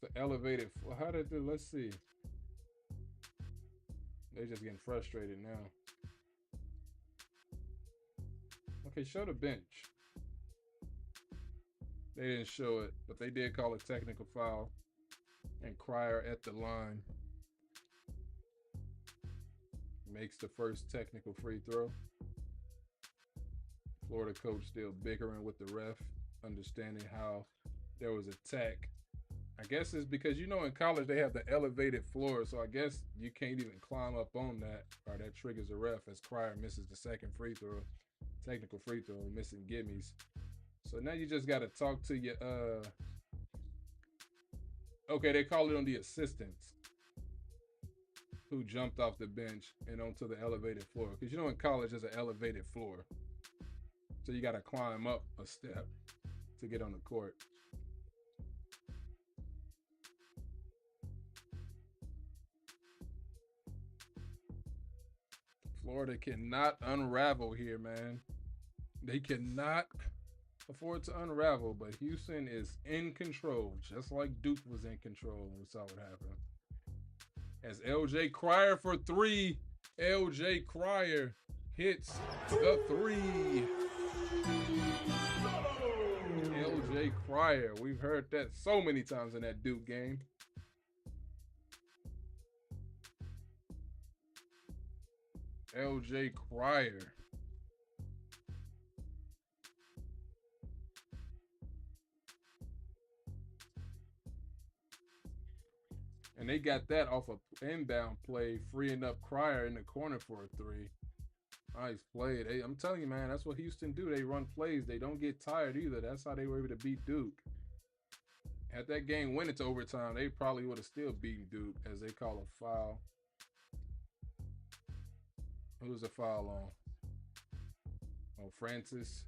The elevated, how did they, let's see. They're just getting frustrated now. Okay, show the bench. They didn't show it, but they did call a technical foul. And Cryer at the line makes the first technical free throw. Florida coach still bickering with the ref, understanding how there was a tech. I guess it's because, you know, in college they have the elevated floor, so I guess you can't even climb up on that, or that triggers a ref as Cryer misses the second free throw, technical free throw, missing gimmies. So now you just got to talk to your, okay, they call it on the assistants who jumped off the bench and onto the elevated floor. Because, you know, in college there's an elevated floor. So you got to climb up a step to get on the court. Florida cannot unravel here, man. They cannot afford to unravel, but Houston is in control, just like Duke was in control when we saw what happened. As LJ Cryer for 3. LJ Cryer hits the 3. LJ Cryer. We've heard that so many times in that Duke game. LJ Cryer. And they got that off an inbound play, freeing up Cryer in the corner for a 3. Nice play. I'm telling you, man, that's what Houston do. They run plays. They don't get tired either. That's how they were able to beat Duke. Had that game went into overtime, they probably would have still beaten Duke, as they call a foul. Who's the foul on? Oh, Francis.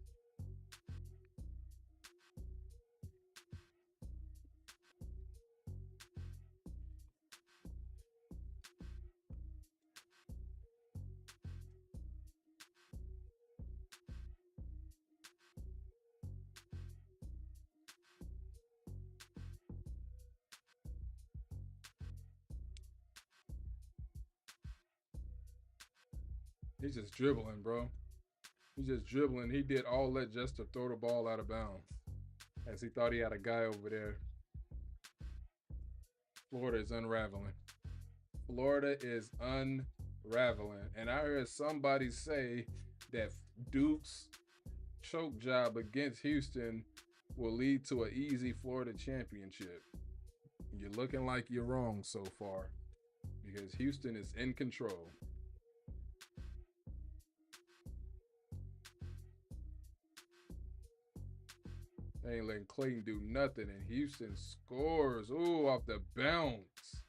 He's just dribbling, bro. He's just dribbling. He did all that just to throw the ball out of bounds, as he thought he had a guy over there. Florida is unraveling. Florida is unraveling. And I heard somebody say that Duke's choke job against Houston will lead to an easy Florida championship. You're looking like you're wrong so far, because Houston is in control. They ain't letting Clayton do nothing, and Houston scores. Ooh, off the bounce.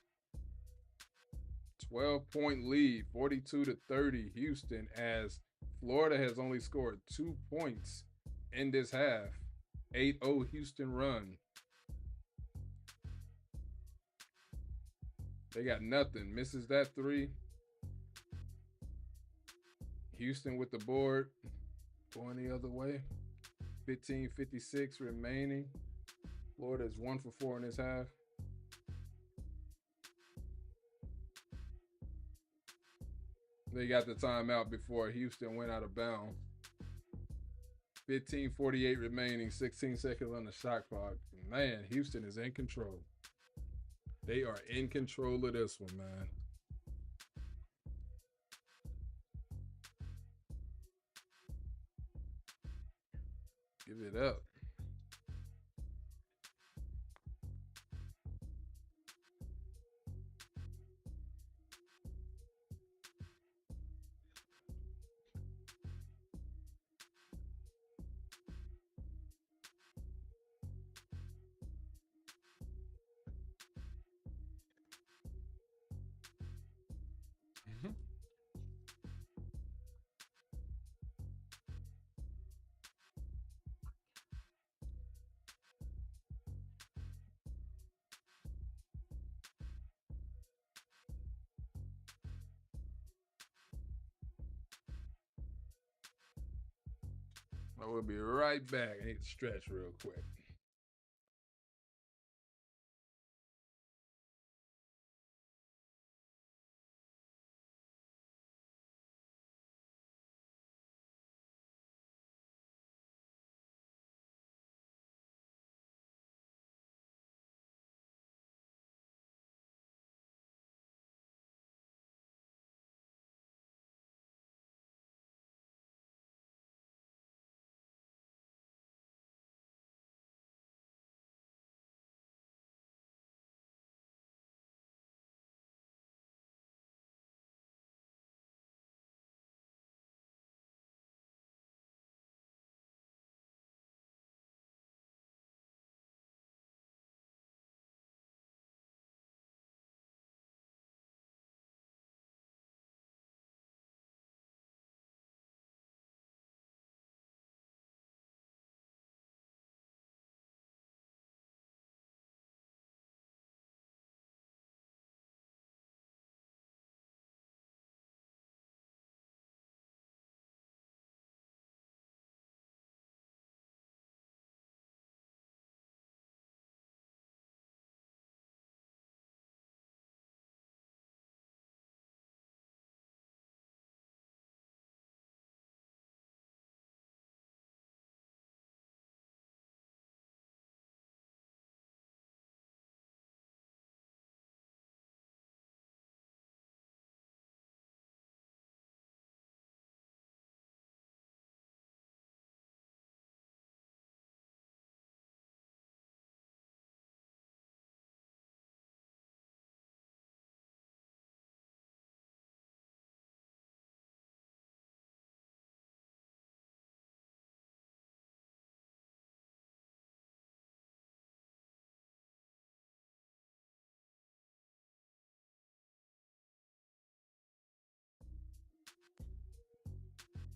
12-point lead, 42-30 Houston, as Florida has only scored 2 points in this half. 8-0 Houston run. They got nothing. Misses that 3. Houston with the board. Going the other way. 15:56 remaining. Florida is 1 for 4 in this half. They got the timeout before Houston went out of bounds. 15:48 remaining, 16 seconds on the shot clock. Man, Houston is in control. They are in control of this one, man. Give it up. I will be right back. I need to stretch real quick.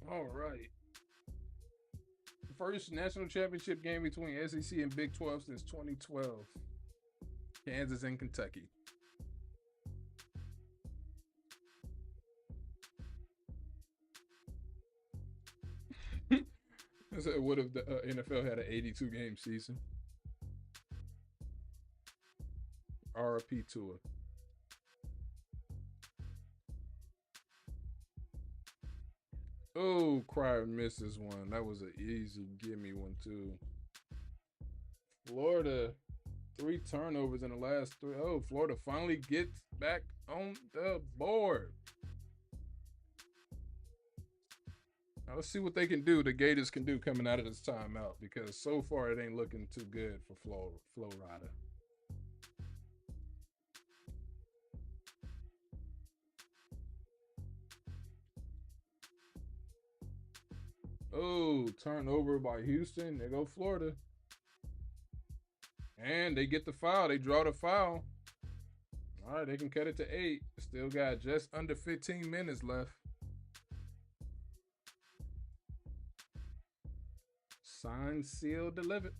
All right. First national championship game between SEC and Big 12 since 2012. Kansas and Kentucky. So what if the NFL had an 82 game season? RP tour. Oh, Crier misses one. That was an easy gimme one too. Florida, 3 turnovers in the last 3. Oh, Florida finally gets back on the board. Now let's see what they can do. The Gators can do coming out of this timeout, because so far it ain't looking too good for Florida. Oh, turnover by Houston. There go Florida. And they get the foul. They draw the foul. All right, they can cut it to 8. Still got just under 15 minutes left. Signed, sealed, delivered.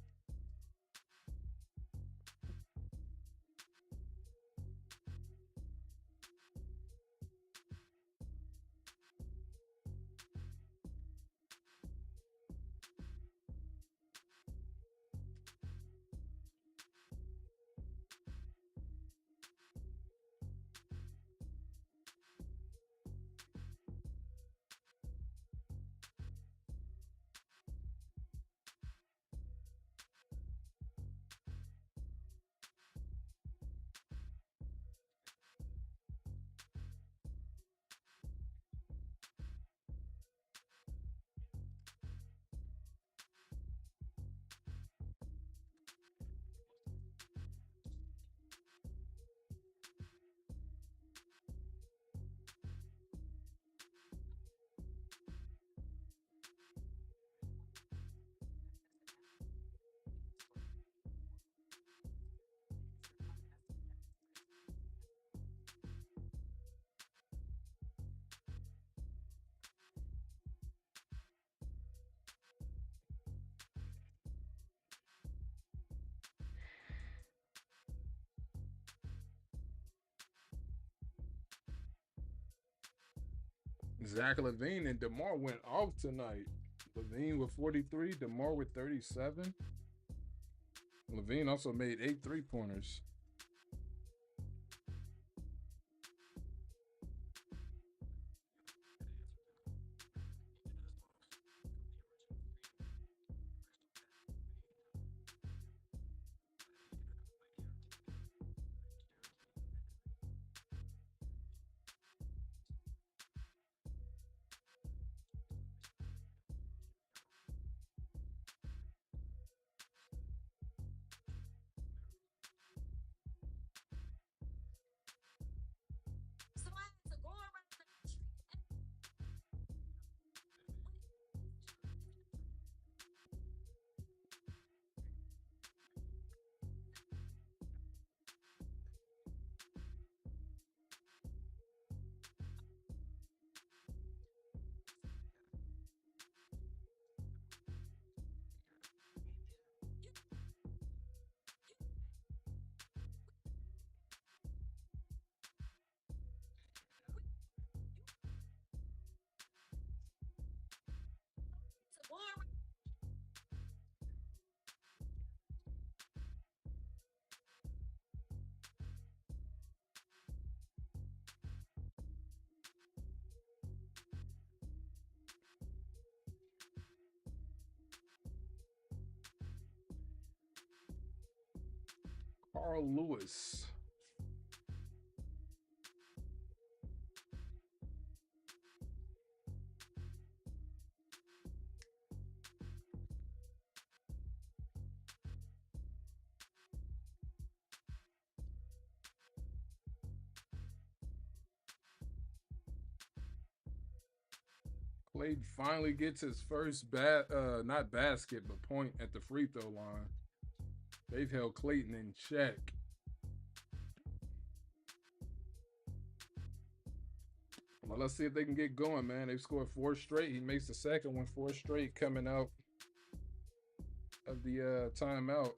Zach LaVine and DeMar went off tonight. LaVine with 43, DeMar with 37. LaVine also made 8 3-pointers. Carl Lewis. Clay finally gets his first not basket, but point at the free throw line. They've held Clayton in check. Well, let's see if they can get going, man. They've scored 4 straight. He makes the second one, 4 straight coming out of the timeout.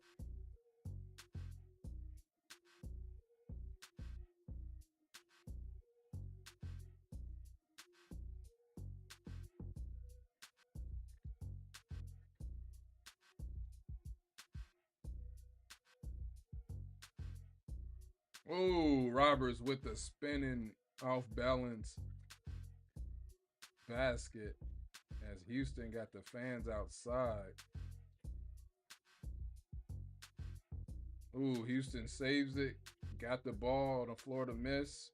Oh, Roberts with the spinning off balance basket as Houston got the fans outside. Ooh, Houston saves it. Got the ball on the floor to miss.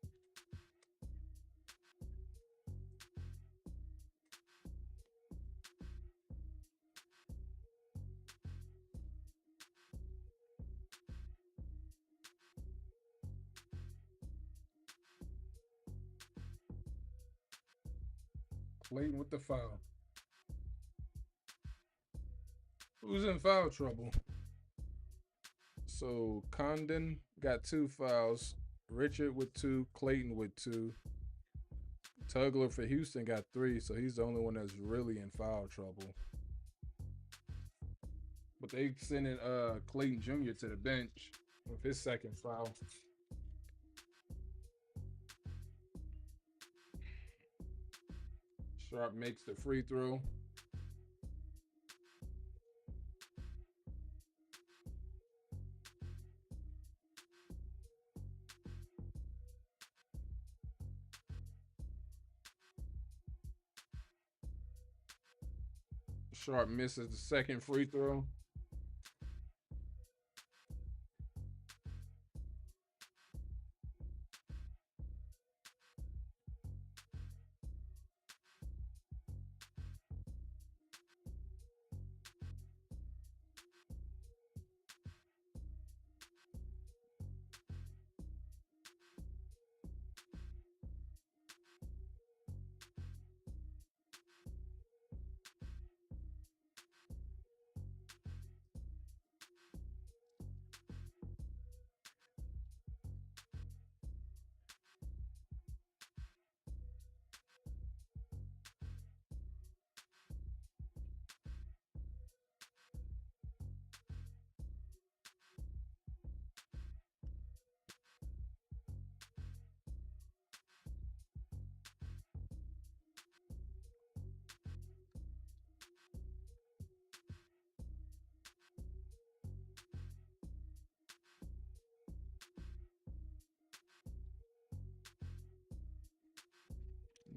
Clayton with the foul. Who's in foul trouble? So Condon got 2 fouls. Richard with 2. Clayton with 2. Tugler for Houston got 3, so he's the only one that's really in foul trouble. But they sending Clayton Jr. to the bench with his second foul. Sharp makes the free throw. Sharp misses the second free throw.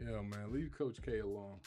Yeah, man, leave Coach K alone.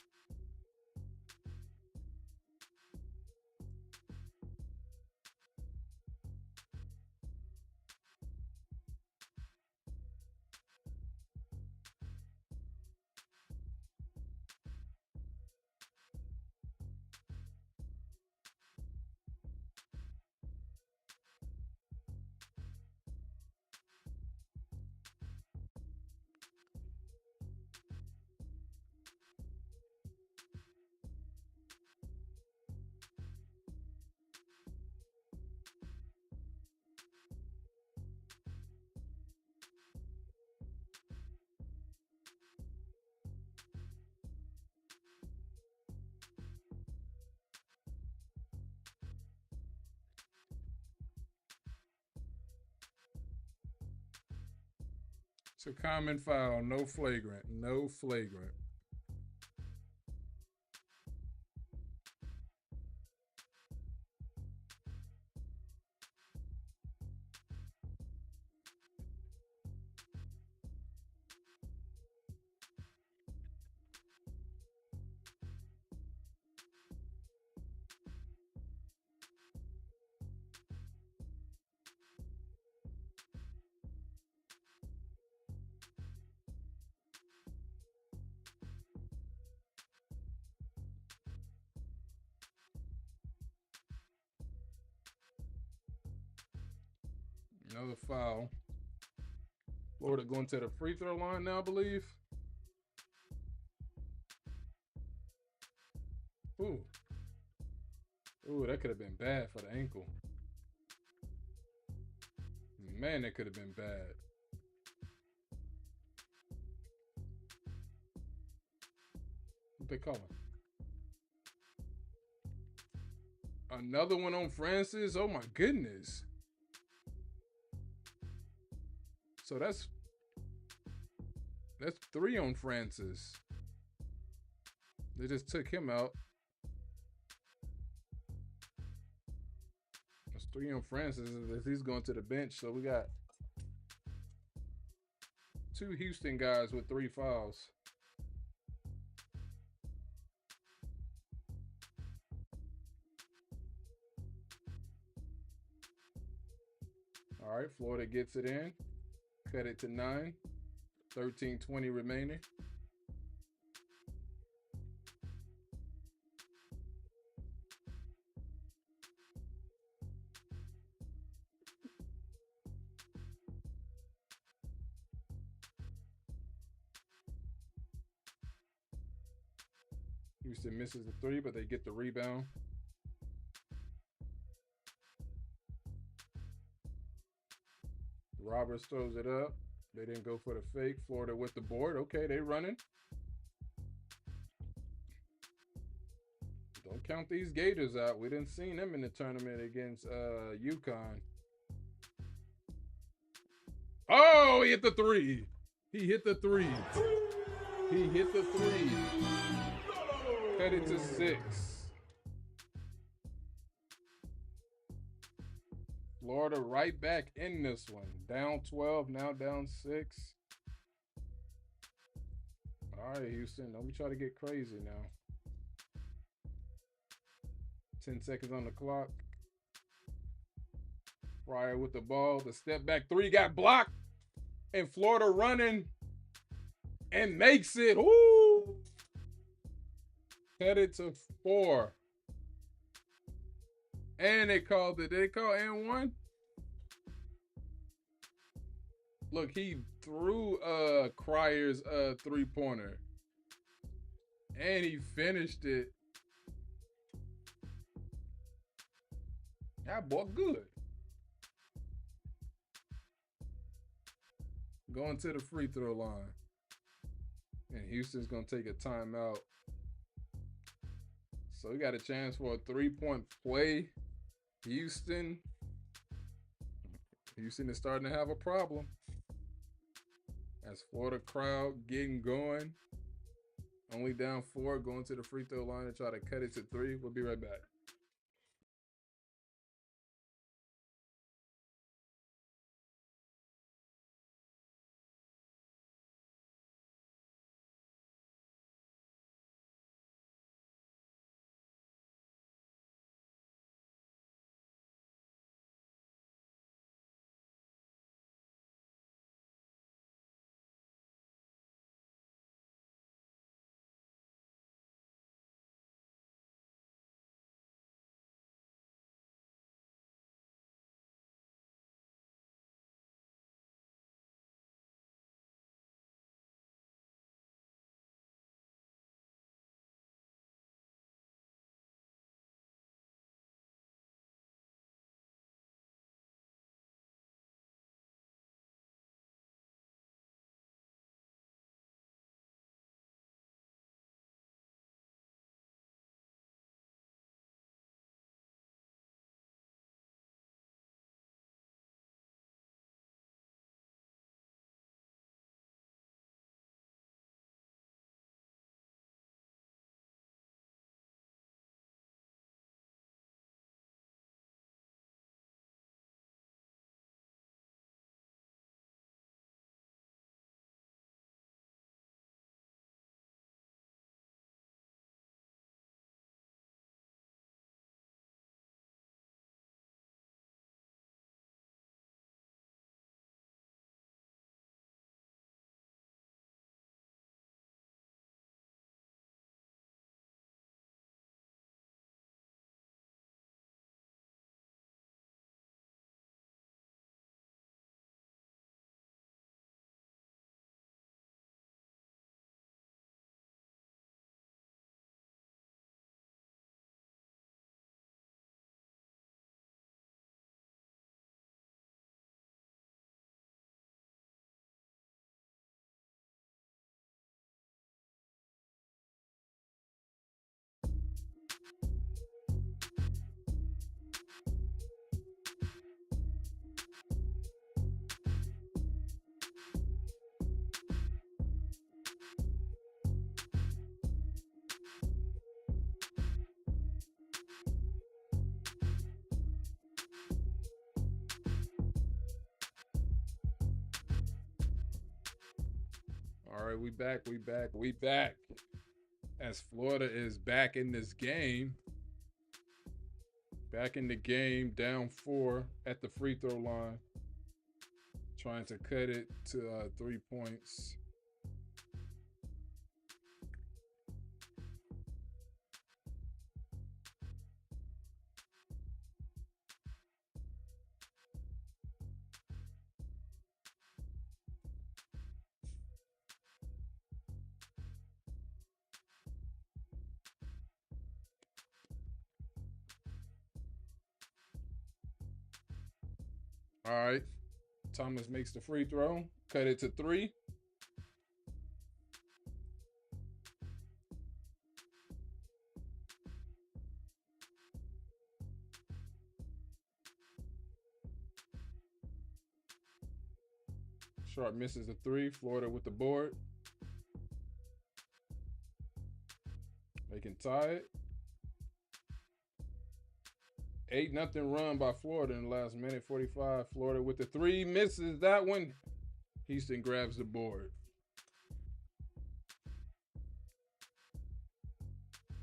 It's a common foul. No flagrant. No flagrant. Another foul. Florida going to the free throw line now, I believe. Ooh. Ooh, that could have been bad for the ankle. Man, that could have been bad. What they calling? Another one on Francis? Oh my goodness. So that's 3 on Francis. They just took him out. That's 3 on Francis. He's going to the bench. So we got 2 Houston guys with 3 fouls. All right, Florida gets it in. Cut it to 9. 13:20 remaining. Houston misses the 3, but they get the rebound. Roberts throws it up. They didn't go for the fake. Florida with the board. Okay, they running. Don't count these Gators out. We didn't see them in the tournament against UConn. Oh, he hit the 3. He hit the 3. He hit the 3. Cut it to 6. Florida right back in this one. Down 12, now down 6. All right, Houston, don't be trying to get crazy now. 10 seconds on the clock. Fryer with the ball. The step back 3 got blocked. And Florida running and makes it. Ooh. Headed to 4. And they called it. Did they call and 1? Look, he threw Cryer's 3-pointer. And he finished it. That boy good. Going to the free throw line. And Houston's going to take a timeout. So we got a chance for a 3-point play. Houston is starting to have a problem. As Florida crowd getting going. Only down 4, going to the free throw line to try to cut it to 3. We'll be right back. All right, we back. As Florida is back in this game. Back in the game, down 4 at the free throw line. Trying to cut it to 3 points. All right. Thomas makes the free throw. Cut it to 3. Sharp misses the 3. Florida with the board. They can tie it. 8-0 run by Florida in the last minute. 45. Florida with the 3. Misses that one. Houston grabs the board.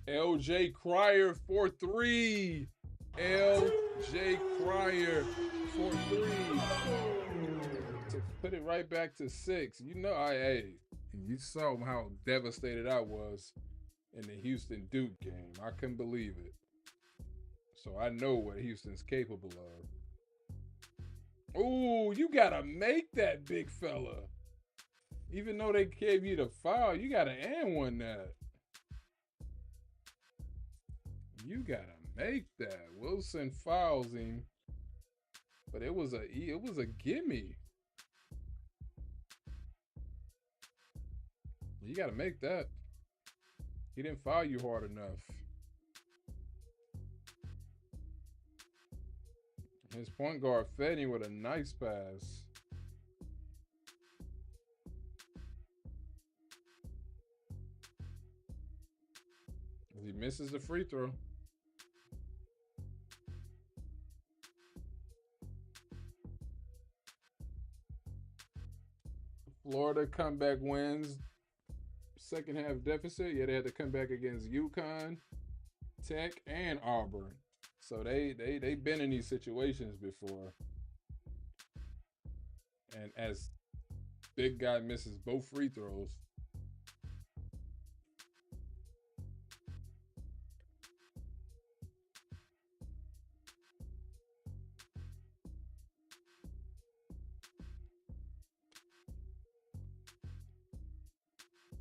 LJ Cryer for 3. LJ Cryer for 3. To put it right back to 6. You know, you saw how devastated I was in the Houston Duke game. I couldn't believe it. So I know what Houston's capable of. Ooh, you gotta make that, big fella. Even though they gave you the foul, you gotta and one that. You gotta make that. Wilson fouls him, but it was a gimme. You gotta make that. He didn't foul you hard enough. His point guard fed him with a nice pass. He misses the free throw. Florida comeback wins. Second half deficit. Yeah, they had to come back against UConn, Tech, and Auburn. So they've been in these situations before. And as big guy misses both free throws.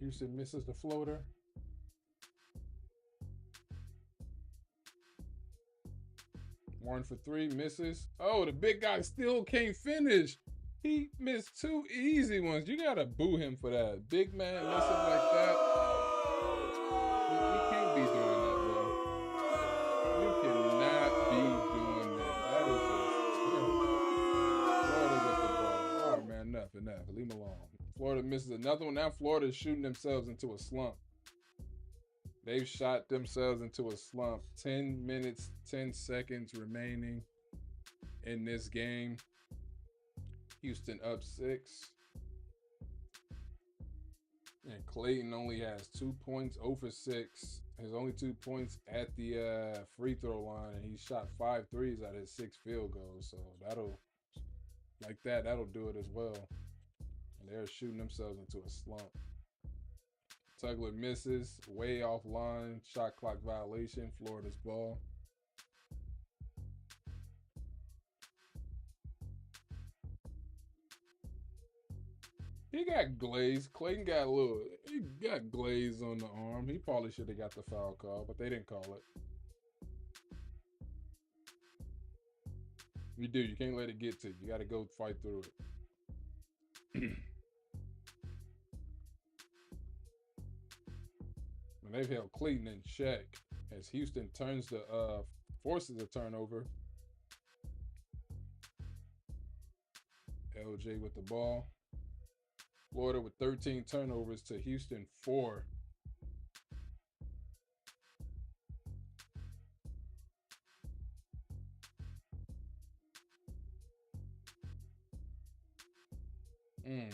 Houston misses the floater. One for 3, misses. Oh, the big guy still can't finish. He missed 2 easy ones. You gotta boo him for that. Big man missing like that. He can't be doing that, bro. You cannot be doing that. That is just Florida with the ball. All right, man, enough. Leave him alone. Florida misses another one. Now Florida's shooting themselves into a slump. They've shot themselves into a slump. 10 minutes, 10 seconds remaining in this game. Houston up 6. And Clayton only has 2 points, 0 for 6. His only 2 points at the free throw line, and he shot 5 threes out of his 6 field goals. So that'll do it as well. And they're shooting themselves into a slump. Tugler misses, way offline, shot clock violation, Florida's ball. He got glazed. Clayton got he got glazed on the arm. He probably should have got the foul call, but they didn't call it. You can't let it get to you. You got to go fight through it. And they've held Clayton in check as Houston forces a turnover. LJ with the ball. Florida with 13 turnovers to Houston 4.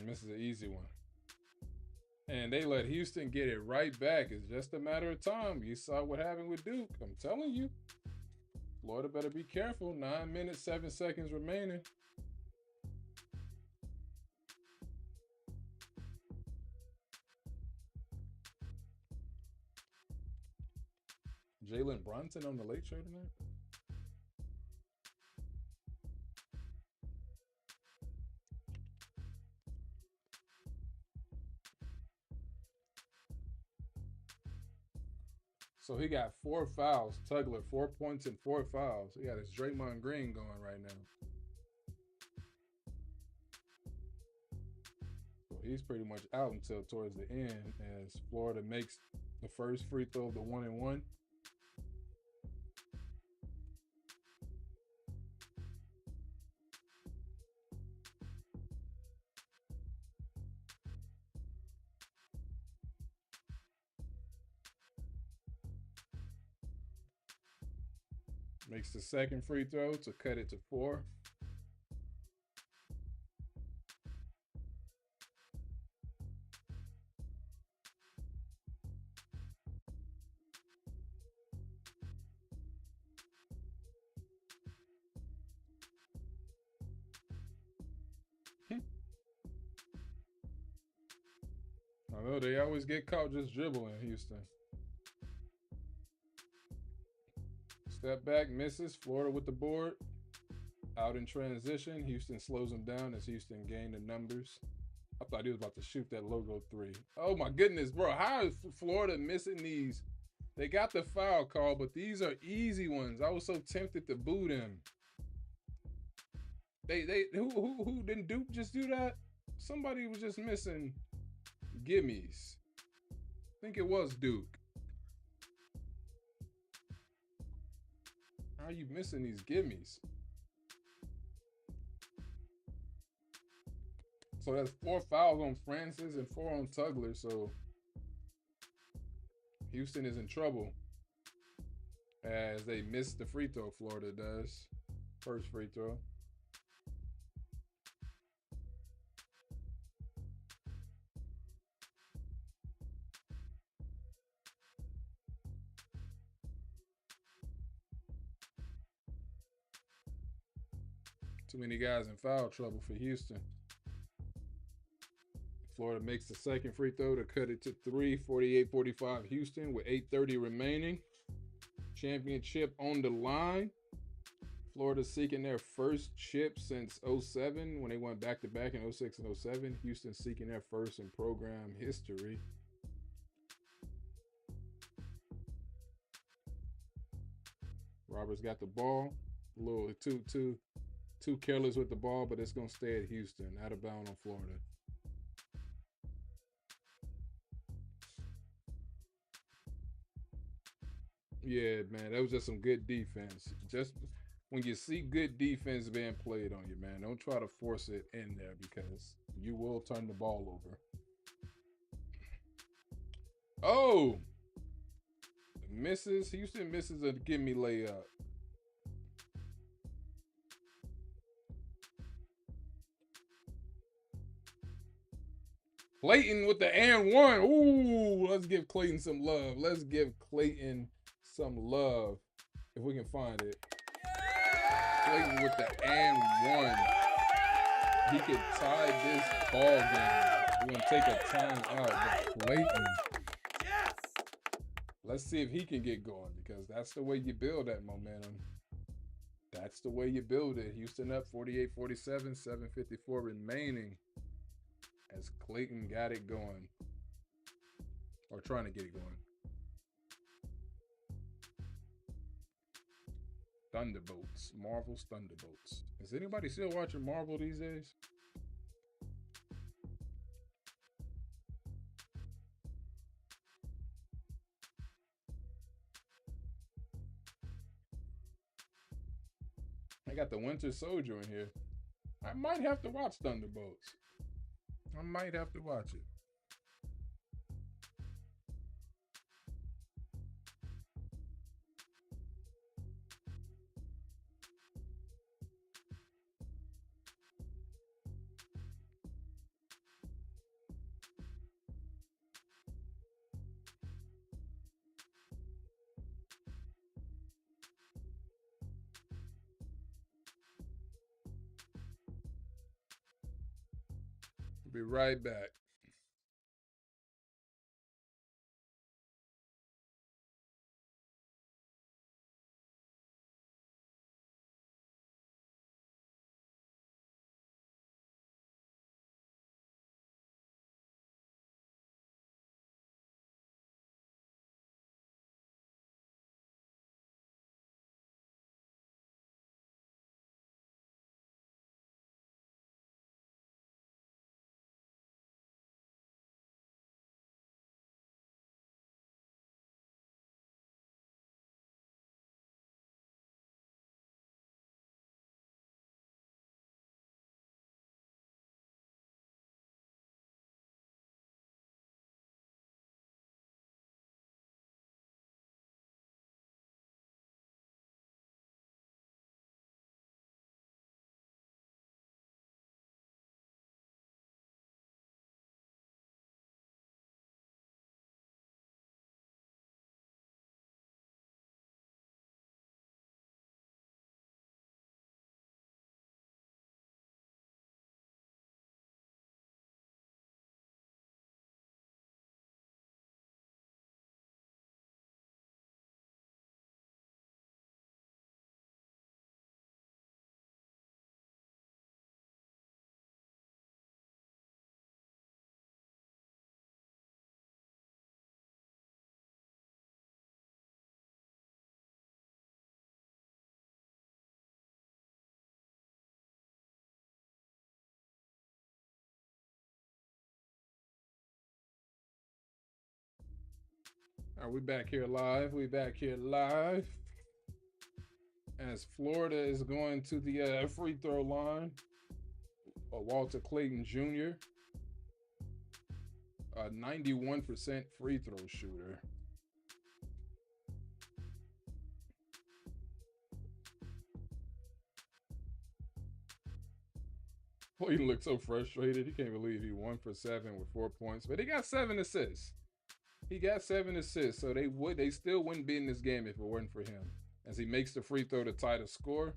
This is an easy one. And they let Houston get it right back. It's just a matter of time. You saw what happened with Duke. I'm telling you. Florida better be careful. 9 minutes, 7 seconds remaining. Jalen Brunson on the Late Show tonight? So he got 4 fouls. Tugler, 4 points and 4 fouls. He got his Draymond Green going right now. So he's pretty much out until towards the end as Florida makes the first free throw of the 1-and-1. Makes the second free throw to cut it to 4. I know they always get caught just dribbling, Houston. Step back, misses. Florida with the board. Out in transition. Houston slows him down as Houston gained the numbers. I thought he was about to shoot that logo 3. Oh my goodness, bro. How is Florida missing these? They got the foul call, but these are easy ones. I was so tempted to boot him. Who didn't Duke just do that? Somebody was just missing gimmies. I think it was Duke. How are you missing these gimmies? So that's 4 fouls on Francis and 4 on Tugler. So Houston is in trouble as they miss the free throw. Florida does. First free throw. Too many guys in foul trouble for Houston. Florida makes the second free throw to cut it to 3, 48-45 Houston with 8:30 remaining. Championship on the line. Florida seeking their first chip since 07 when they went back-to-back in 06 and 07. Houston seeking their first in program history. Roberts got the ball. A little too careless with the ball, but it's going to stay at Houston. Out of bounds on Florida. Yeah, man, that was just some good defense. Just when you see good defense being played on you, man, don't try to force it in there because you will turn the ball over. Oh! Misses. Houston misses a gimme layup. Clayton with the and one. Ooh, let's give Clayton some love. Let's give Clayton some love if we can find it. Clayton with the and one. He could tie this ball game. We're going to take a time out. But Clayton. Yes. Let's see if he can get going because that's the way you build that momentum. That's the way you build it. Houston up 48-47, 7:54 remaining. As Clayton got it going. Or trying to get it going. Thunderbolts. Marvel's Thunderbolts. Is anybody still watching Marvel these days? I got the Winter Soldier in here. I might have to watch Thunderbolts. I might have to watch it. Be right back. All right, we back here live. We back here live. As Florida is going to the free throw line. Walter Clayton Jr., a 91% free throw shooter. Well, he looked so frustrated. He can't believe he 1 for 7 with 4 points, but he got 7 assists. He got 7 assists, so they still wouldn't be in this game if it weren't for him. As he makes the free throw to tie the score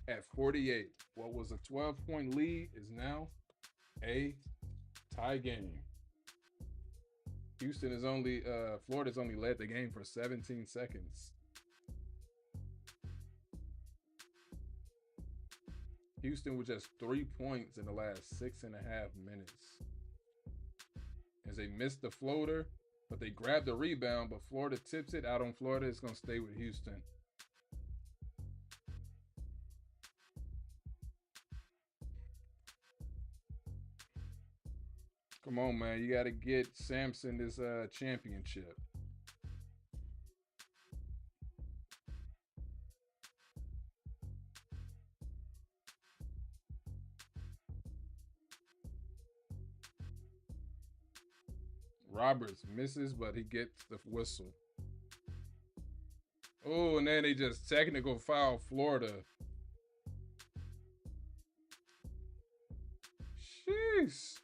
at 48. What was a 12-point lead is now a tie game. Florida's only led the game for 17 seconds. Houston with just 3 points in the last 6.5 minutes. As they missed the floater, but they grabbed the rebound, but Florida tips it out on Florida. It's going to stay with Houston. Come on, man. You got to get Sampson this championship. Roberts misses, but he gets the whistle. Oh, and then they just technical foul Florida. Jeez.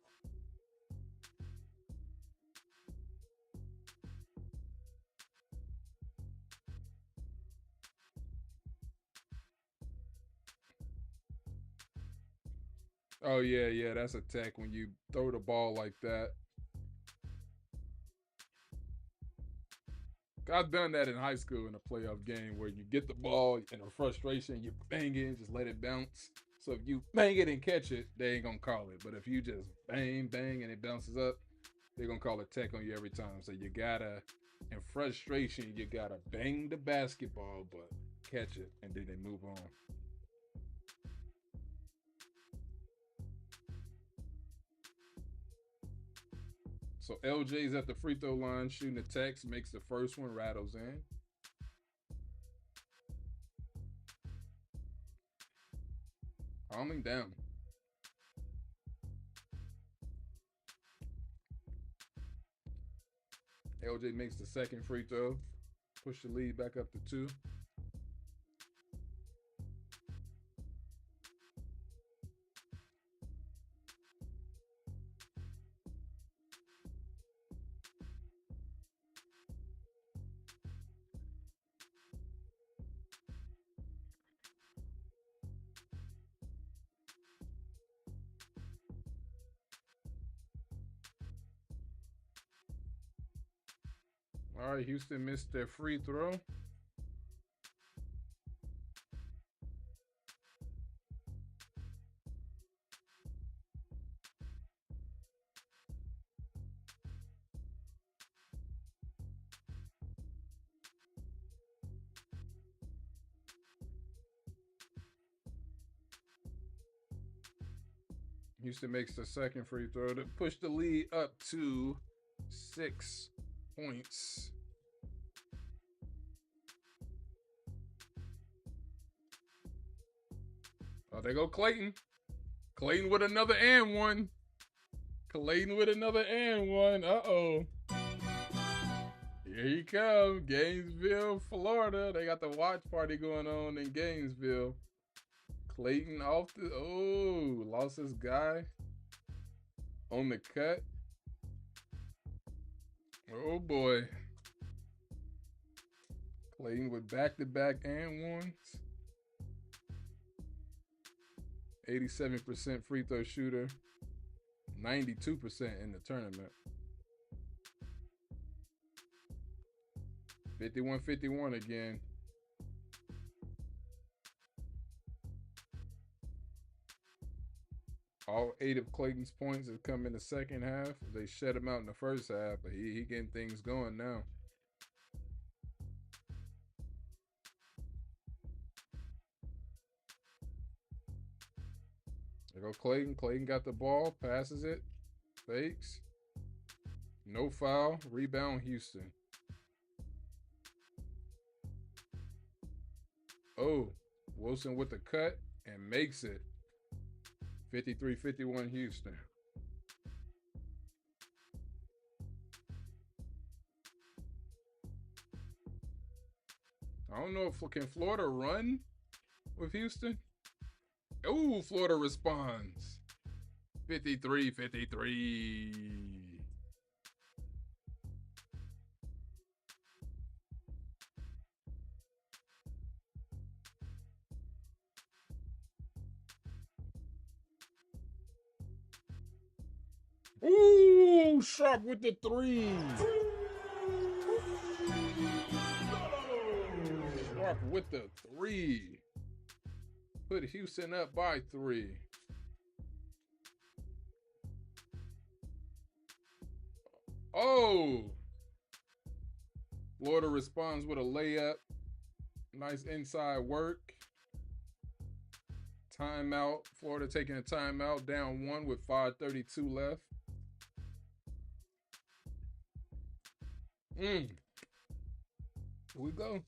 Oh, yeah, that's a tech when you throw the ball like that. I've done that in high school in a playoff game where you get the ball and a frustration, you bang it, just let it bounce. So if you bang it and catch it, they ain't going to call it. But if you just bang, and it bounces up, they're going to call a tech on you every time. So you got to, in frustration, you got to bang the basketball, but catch it, and then they move on. So LJ's at the free throw line shooting the text, makes the first one, rattles in. Calming down. LJ makes the second free throw, push the lead back up to 2. All right, Houston missed their free throw. Houston makes the second free throw to push the lead up to 6 points. Oh, there go Clayton. Clayton with another and one. Clayton with another and one. Uh-oh. Here he comes. Gainesville, Florida. They got the watch party going on in Gainesville. Clayton off the... Oh, lost his guy on the cut. Oh, boy. Clayton with back-to-back and ones. 87% free throw shooter. 92% in the tournament. 51-51 again. All 8 of Clayton's points have come in the second half. They shut him out in the first half, but he getting things going now. There go Clayton. Clayton got the ball, passes it, fakes. No foul. Rebound Houston. Oh, Wilson with the cut and makes it. 53-51 Houston. I don't know if can Florida run with Houston? Ooh, Florida responds. 53-53. Ooh, Sharp with the three. Sharp with the three. Put Houston up by 3. Oh. Florida responds with a layup. Nice inside work. Timeout. Florida taking a timeout. Down 1 with 5:32 left. Here we go.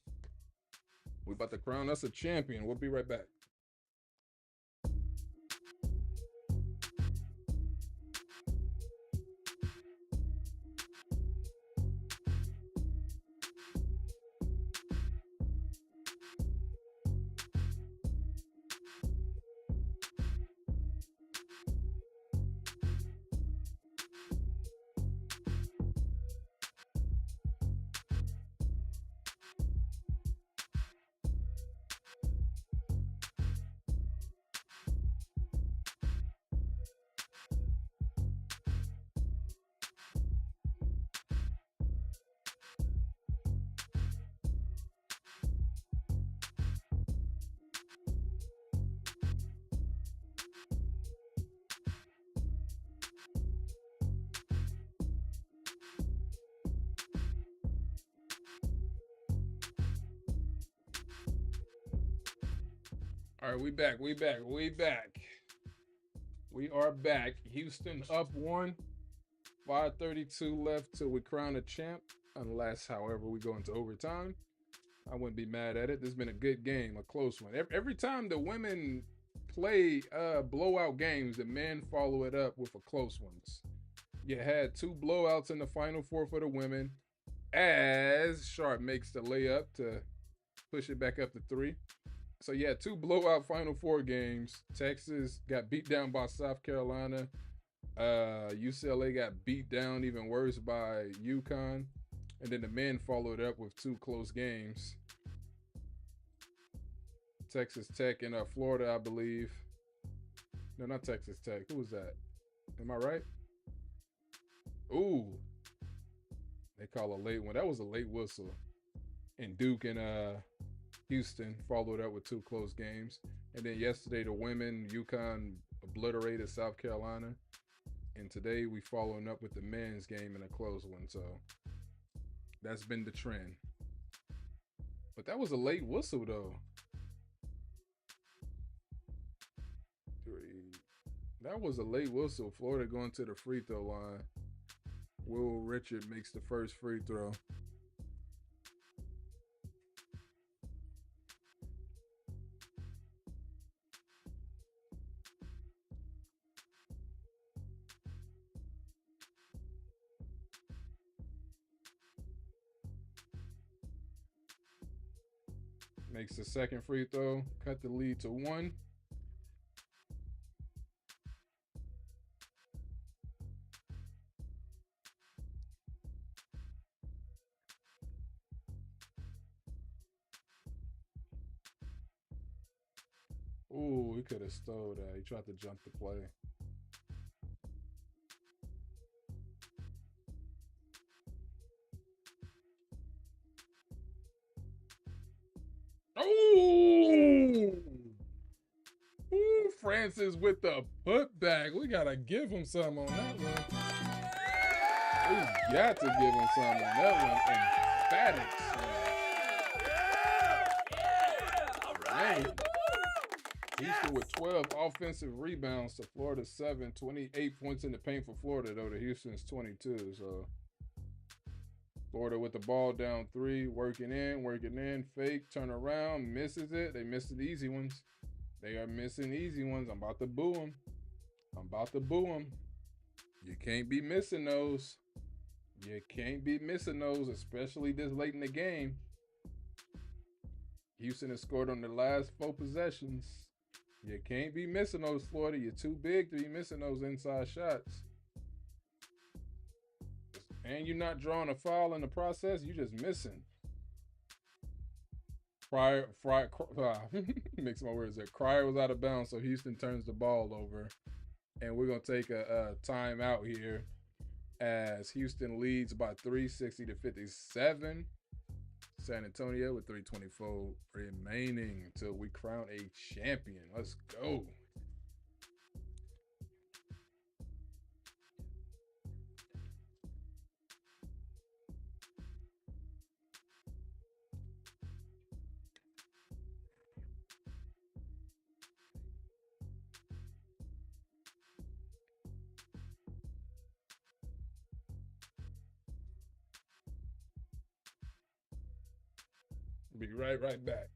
We about to crown us a champion. We'll be right back. All right, we back. We are back. Houston up 1. 5:32 left till we crown a champ. Unless, however, we go into overtime. I wouldn't be mad at it. This has been a good game, a close one. Every time the women play blowout games, the men follow it up with a close ones. You had 2 blowouts in the Final Four for the women, as Sharp makes the layup to push it back up to 3. So yeah, 2 blowout Final Four games. Texas got beat down by South Carolina. UCLA got beat down even worse by UConn. And then the men followed up with 2 close games. Texas Tech and Florida, I believe. No, not Texas Tech. Who was that? Am I right? Ooh. They call a late one. That was a late whistle. And Duke and Houston followed up with 2 close games. And then yesterday, the women, UConn obliterated South Carolina. And today, we following up with the men's game in a close one. So that's been the trend. But that was a late whistle, though. 3. That was a late whistle. Florida going to the free throw line. Will Richard makes the first free throw. Makes the second free throw. Cut the lead to 1. Ooh, he could have stole that. He tried to jump the play. Ooh! Ooh, Francis with the putback. We gotta give him some on that one. We got to give him some on that one. Emphatic. All right. Houston with 12 offensive rebounds to Florida 7. 28 points in the paint for Florida, though. To Houston's 22. So Florida with the ball down 3, working in, fake, turn around, misses it. They missed the easy ones. They are missing easy ones. I'm about to boo them. You can't be missing those. Especially this late in the game. Houston has scored on their last 4 possessions. You can't be missing those, Florida. You're too big to be missing those inside shots. And you're not drawing a foul in the process. You're just missing. Mix my words there. Cryer was out of bounds, so Houston turns the ball over. And we're going to take a timeout here as Houston leads by 3, 60-57. San Antonio with 3:24 remaining until we crown a champion. Let's go. Be right back.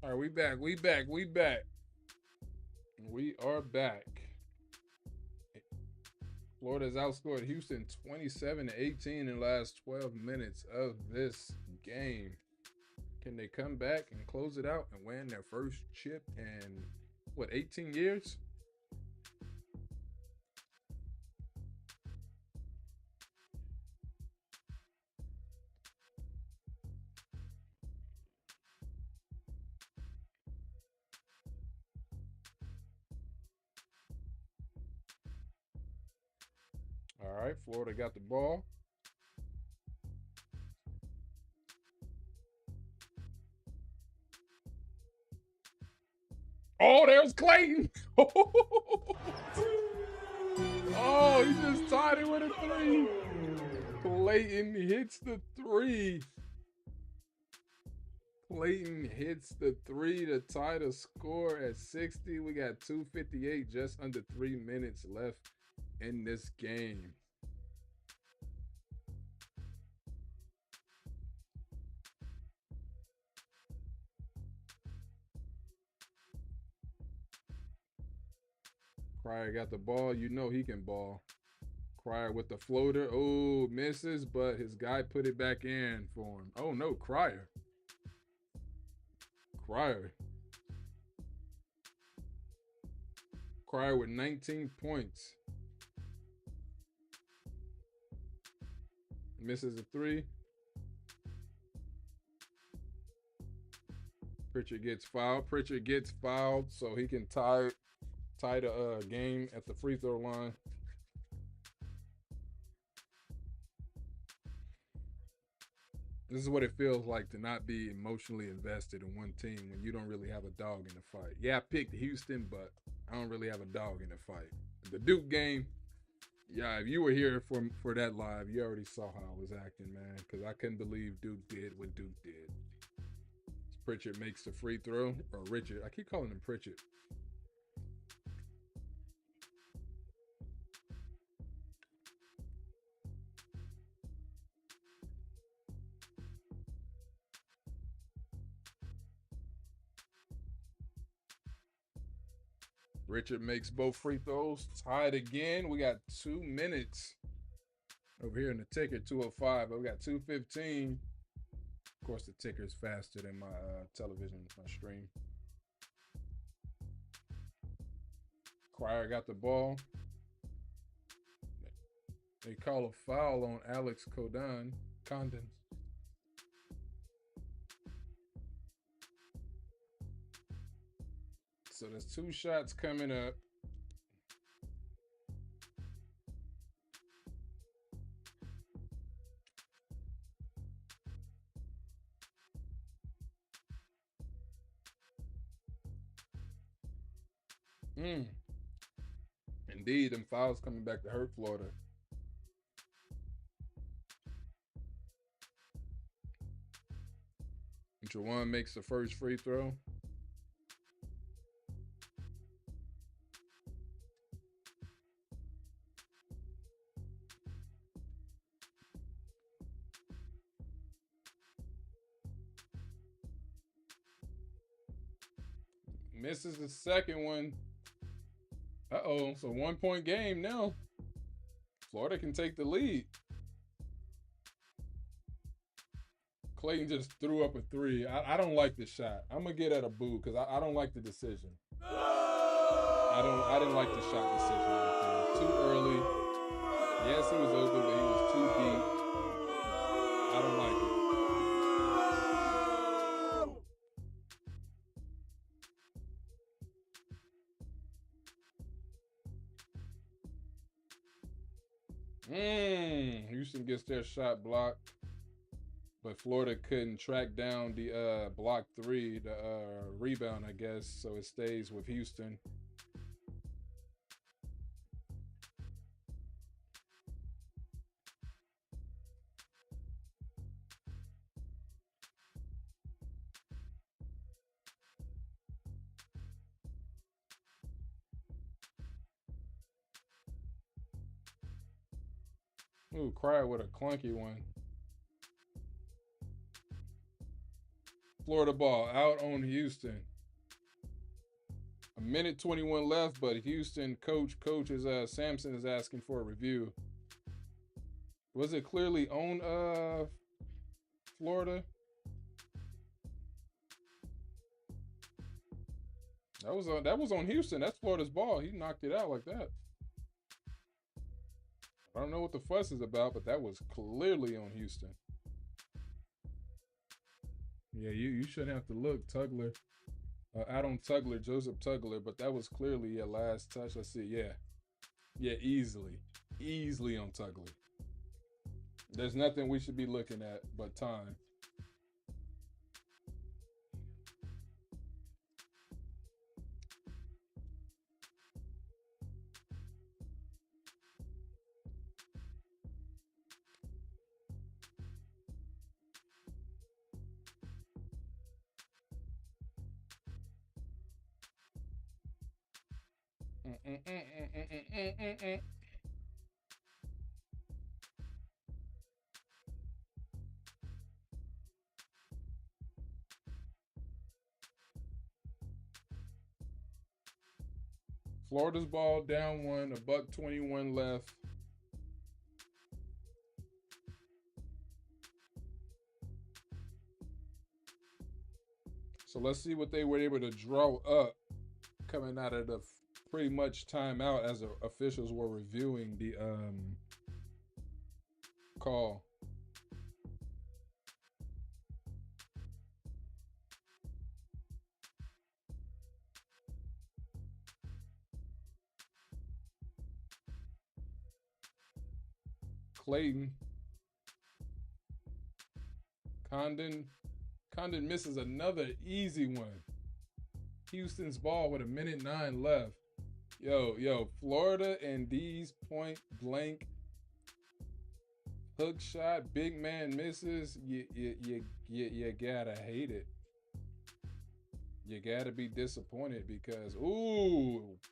All right, we back. We back. We back. We are back. Florida's outscored Houston 27-18 in the last 12 minutes of this game. Can they come back and close it out and win their first chip in, what, 18 years? All right, Florida got the ball. Oh, there's Clayton. Oh, he just tied it with a 3. Clayton hits the 3. Clayton hits the 3 to tie the score at 60. We got 2:58, just under 3 minutes left in this game. Cryer got the ball. You know he can ball. Cryer with the floater. Oh, misses, but his guy put it back in for him. Oh, no, Cryer. Cryer with 19 points. Misses a 3. Pritchard gets fouled. So he can tie the game at the free throw line. This is what it feels like to not be emotionally invested in one team when you don't really have a dog in the fight. Yeah, I picked Houston, but I don't really have a dog in the fight. The Duke game, yeah, if you were here for that live, you already saw how I was acting, man, because I couldn't believe Duke did what Duke did. Pritchard makes the free throw, or Richard. I keep calling him Pritchard. Richard makes both free throws. Tied again. We got 2 minutes over here in the ticker, 2:05. But we got 2:15. Of course, the ticker is faster than my television, my stream. Cryer got the ball. They call a foul on Alex Condon. So there's 2 shots coming up. Indeed, them fouls coming back to hurt Florida. Jawan makes the first free throw. Misses the second one. Uh-oh, so 1-point game now. Florida can take the lead. Clayton just threw up a 3. I don't like the shot. I'm gonna get at a boo because I don't like the decision. I didn't like the shot decision right there. Too early. Yes, he was open, but he was too deep. I don't like it. Houston gets their shot blocked, but Florida couldn't track down the block 3, the rebound, I guess, so it stays with Houston. Ooh, Cryer with a clunky one. Florida ball out on Houston. A minute 21 left, but Houston coach Sampson is asking for a review. Was it clearly on Florida? That was on Houston. That's Florida's ball. He knocked it out like that. I don't know what the fuss is about, but that was clearly on Houston. Yeah, you shouldn't have to look, Tugler. Out on Tugler, Joseph Tugler, but that was clearly a last touch. Let's see, yeah, easily on Tugler. There's nothing we should be looking at but time. Florida's ball down one, $1:21 left. So let's see what they were able to draw up coming out of the pretty much timeout as the officials were reviewing the call. Clayton. Condon misses another easy one. Houston's ball with 1:09 left. Yo, Florida and these point blank hook shot, big man misses. You gotta hate it. You gotta be disappointed because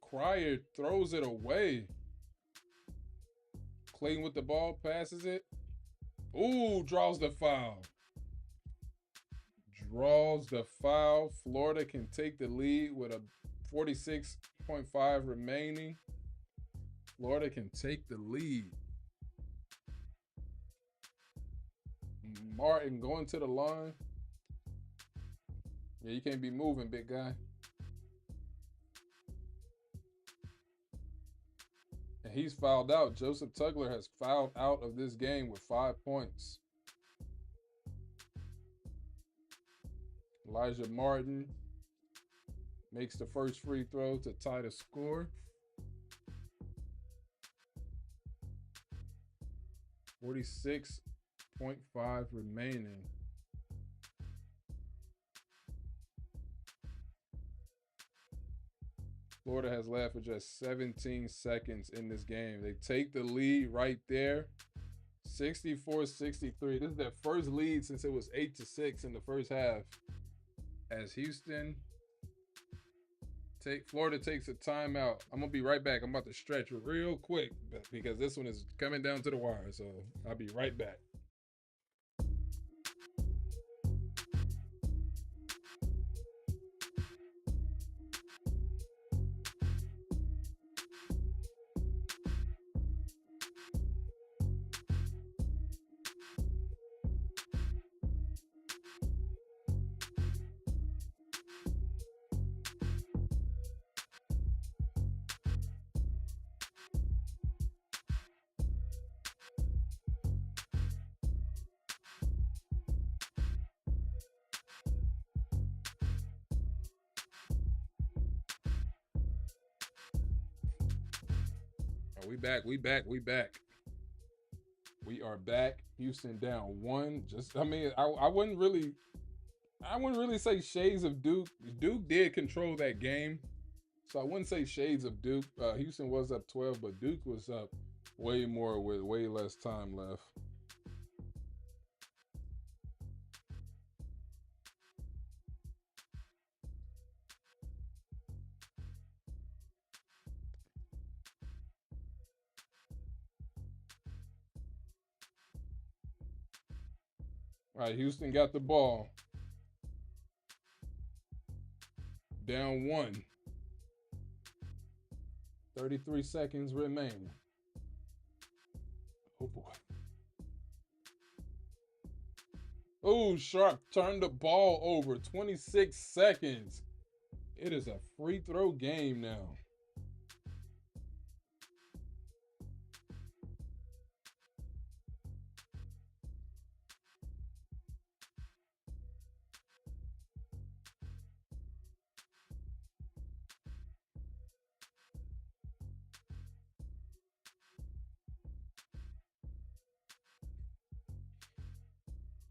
Cryer throws it away. Clayton with the ball, passes it. Draws the foul. Florida can take the lead with a 46.5 remaining. Florida can take the lead. Martin going to the line. Yeah, you can't be moving, big guy. And he's fouled out. Joseph Tugler has fouled out of this game with 5 points. Elijah Martin makes the first free throw to tie the score. 46.5 remaining. Florida has left with just 17 seconds in this game. They take the lead right there. 64-63. This is their first lead since it was 8-6 in the first half. As Florida takes a timeout. I'm gonna be right back. I'm about to stretch real quick because this one is coming down to the wire. So I'll be right back. We back. We are back. Houston down one. I wouldn't really say shades of Duke. Duke did control that game. So I wouldn't say shades of Duke. Houston was up 12, but Duke was up way more with way less time left. All right, Houston got the ball. down 1. 33 seconds remain. Oh boy. Oh, Sharp turned the ball over. 26 seconds. It is a free throw game now.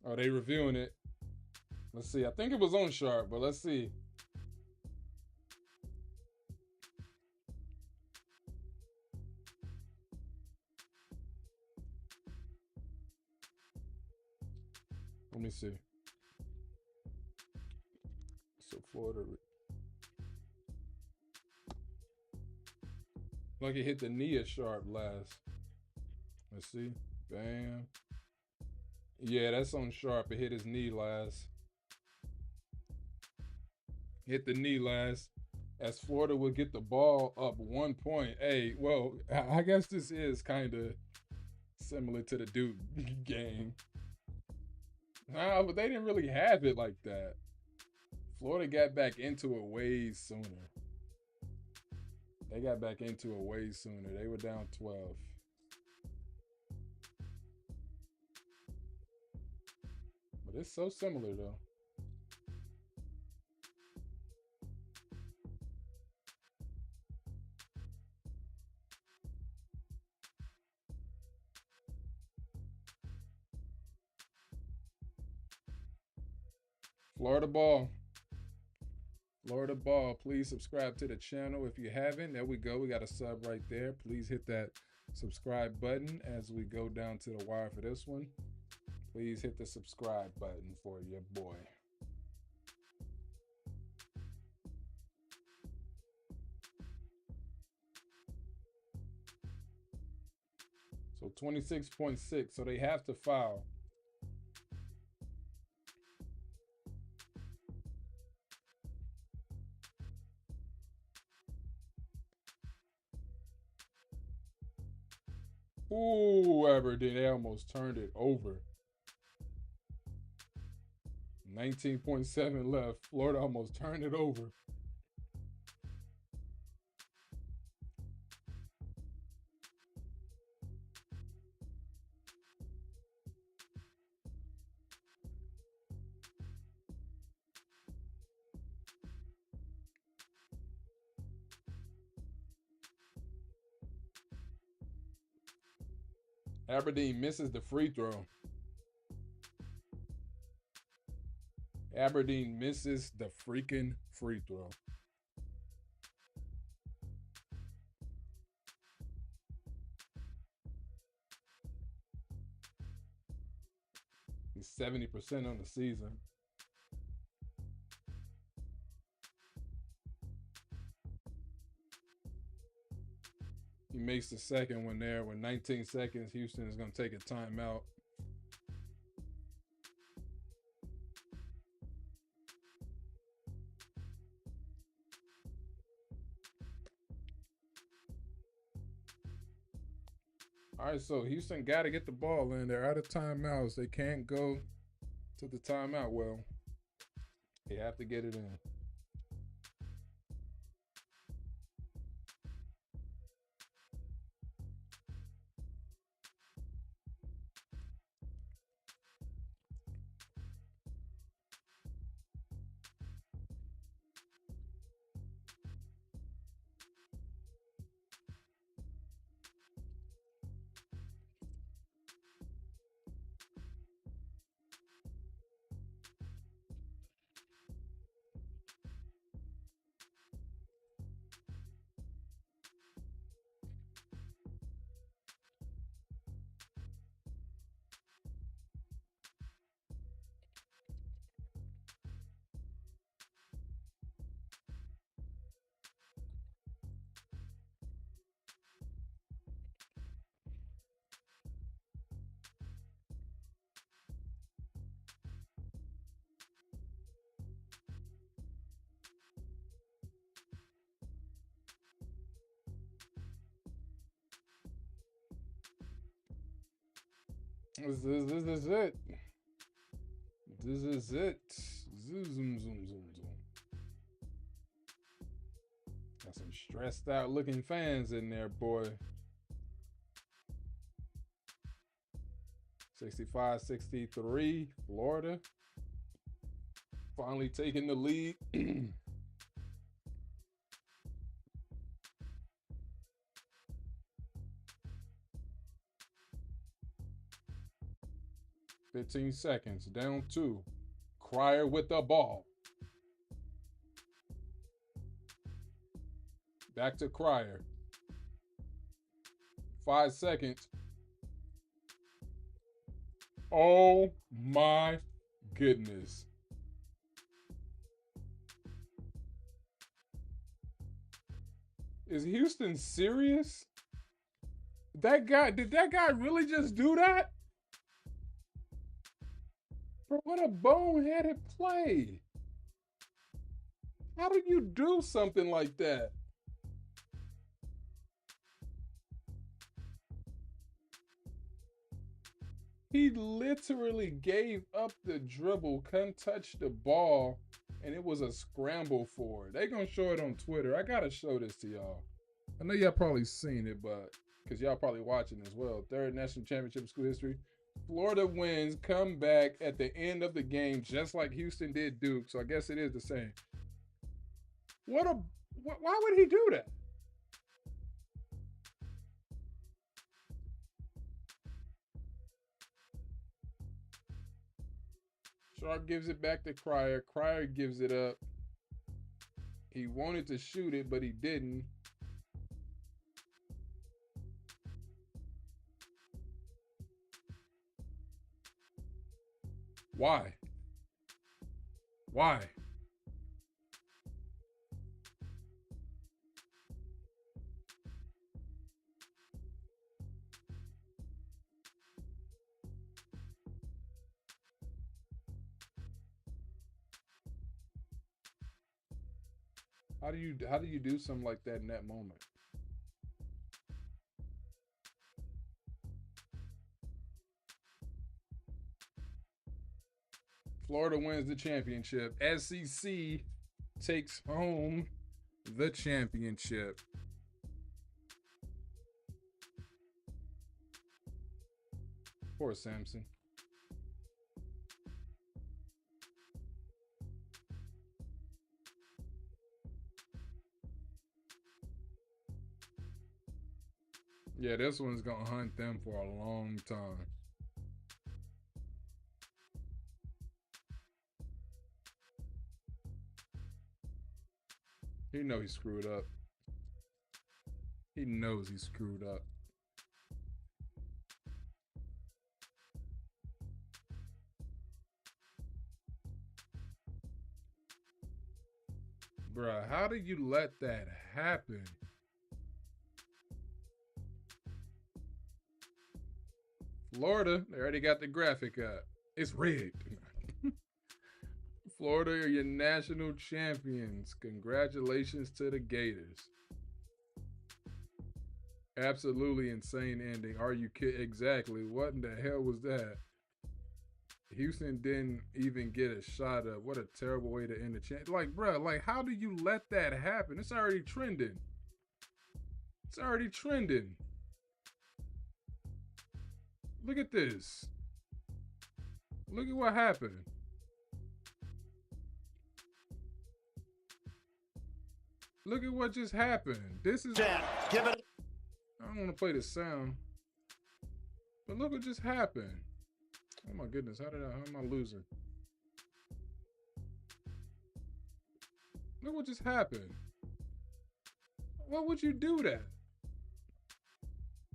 Oh, they reviewing it. Let's see. I think it was on Sharp, but let's see. Let me see. So Florida. Like it hit the knee at Sharp last. Let's see. Bam. Yeah, that's on Sharp. It hit his knee last. Hit the knee last. As Florida would get the ball up 1 point. Hey, well, I guess this is kind of similar to the Duke game. Nah, but they didn't really have it like that. Florida got back into it way sooner. They got back into it way sooner. They were down 12. But it's so similar, though. Florida ball. Florida ball. Please subscribe to the channel if you haven't. There we go. We got a sub right there. Please hit that subscribe button as we go down to the wire for this one. Please hit the subscribe button for your boy. So 26.6. So they have to foul. Ooh, Aberdeen, they almost turned it over. 19.7 left. Florida almost turned it over. Aberdeen misses the free throw. Aberdeen misses the freaking free throw. He's 70% on the season. He makes the second one there with 19 seconds. Houston is going to take a timeout. All right, so Houston got to get the ball in. They're out of timeouts. They can't go to the timeout well. They have to get it in. This is it. This is it. Zoom, zoom, zoom, zoom, zoom. Got some stressed out looking fans in there, boy. 65-63, Florida. Finally taking the lead. 15 seconds, down 2. Crier with the ball. Back to Crier. 5 seconds. Oh my goodness. Is Houston serious? Did that guy really just do that? Bro, what a boneheaded play. How did you do something like that? He literally gave up the dribble, couldn't touch the ball, and it was a scramble for it. They gonna show it on Twitter. I gotta show this to y'all. I know y'all probably seen it, but because y'all probably watching as well. 3rd national championship in school history. Florida wins, come back at the end of the game, just like Houston did Duke. So I guess it is the same. Why would he do that? Sharp gives it back to Crier. Crier gives it up. He wanted to shoot it, but he didn't. Why? Why? How do you do something like that in that moment? Florida wins the championship. SEC takes home the championship. Poor Samson. Yeah, this one's gonna hunt them for a long time. He knows he screwed up. He knows he screwed up. Bruh, how did you let that happen? Florida, they already got the graphic up. It's rigged. Florida are your national champions. Congratulations to the Gators. Absolutely insane ending. Are you kidding? Exactly. What in the hell was that? Houston didn't even get a shot up. What a terrible way to end the chance. Like, bruh, like, how do you let that happen? It's already trending. It's already trending. Look at this. Look at what happened. Look at what just happened. This is... Give it. I don't want to play the sound. But look what just happened. Oh my goodness, how am I losing? Look what just happened. Why would you do that?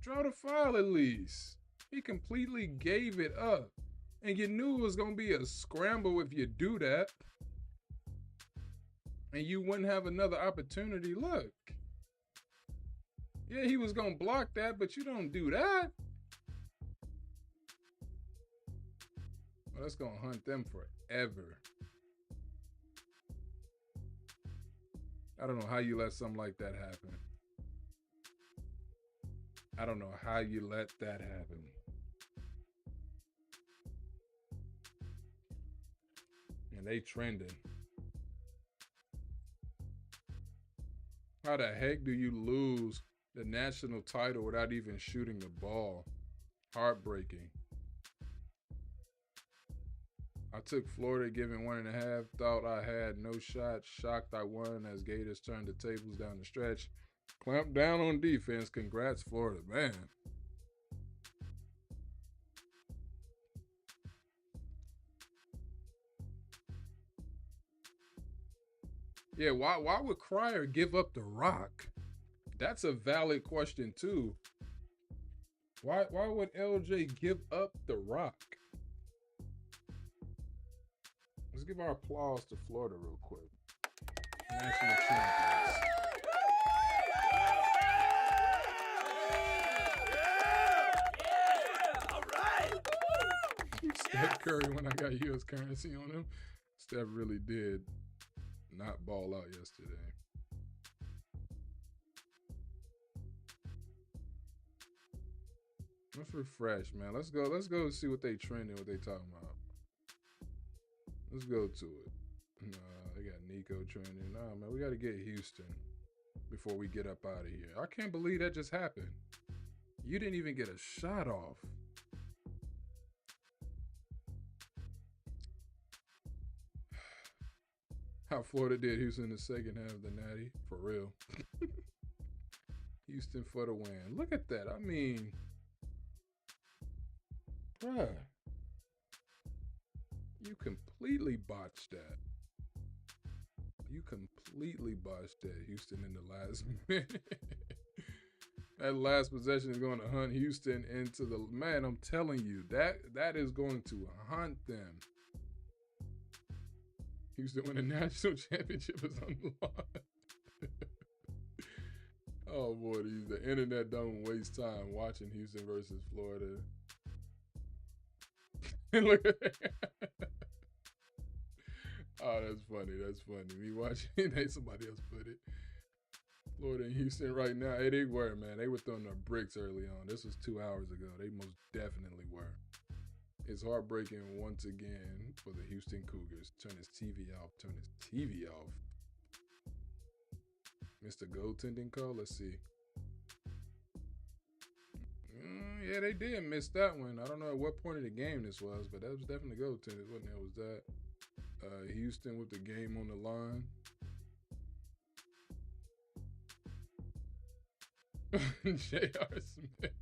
Draw the foul at least. He completely gave it up. And you knew it was going to be a scramble if you do that. And you wouldn't have another opportunity. Look. Yeah, he was going to block that, but you don't do that. Well, that's going to hunt them forever. I don't know how you let something like that happen. I don't know how you let that happen. they trending. How the heck do you lose the national title without even shooting the ball? Heartbreaking. I took Florida giving 1.5. Thought I had no shot. Shocked I won as Gators turned the tables down the stretch. Clamped down on defense. Congrats, Florida. Man. Yeah, why would Cryer give up the rock? That's a valid question too. Why would LJ give up the rock? Let's give our applause to Florida real quick. National champions. All right. Steph Curry, when I got U.S. currency on him, Steph really did not ball out yesterday. Let's refresh, man. Let's go see what they trending, what they talking about. Let's go to it. Nah, they got Nico trending. Nah, man, we got to get Houston before we get up out of here. I can't believe that just happened. You didn't even get a shot off. How Florida did Houston in the second half of the Natty. For real. Houston for the win. Look at that. I mean, bruh. You completely botched that. You completely botched that, Houston, in the last minute. That last possession is going to hunt Houston into the... Man, I'm telling you, that is going to hunt them. Houston win a national championship is on the line. Oh, boy, the internet don't waste time watching Houston versus Florida. Look at that. Oh, that's funny. That's funny. Me watching, hey, somebody else put it. Florida and Houston right now. Hey, they were, man. They were throwing their bricks early on. This was 2 hours ago. They most definitely were. It's heartbreaking once again for the Houston Cougars. Turn his TV off. Turn his TV off. Missed a goaltending call? Let's see. Yeah, they did miss that one. I don't know at what point of the game this was, but that was definitely goaltending, wasn't it? Was that Houston with the game on the line? J.R. Smith.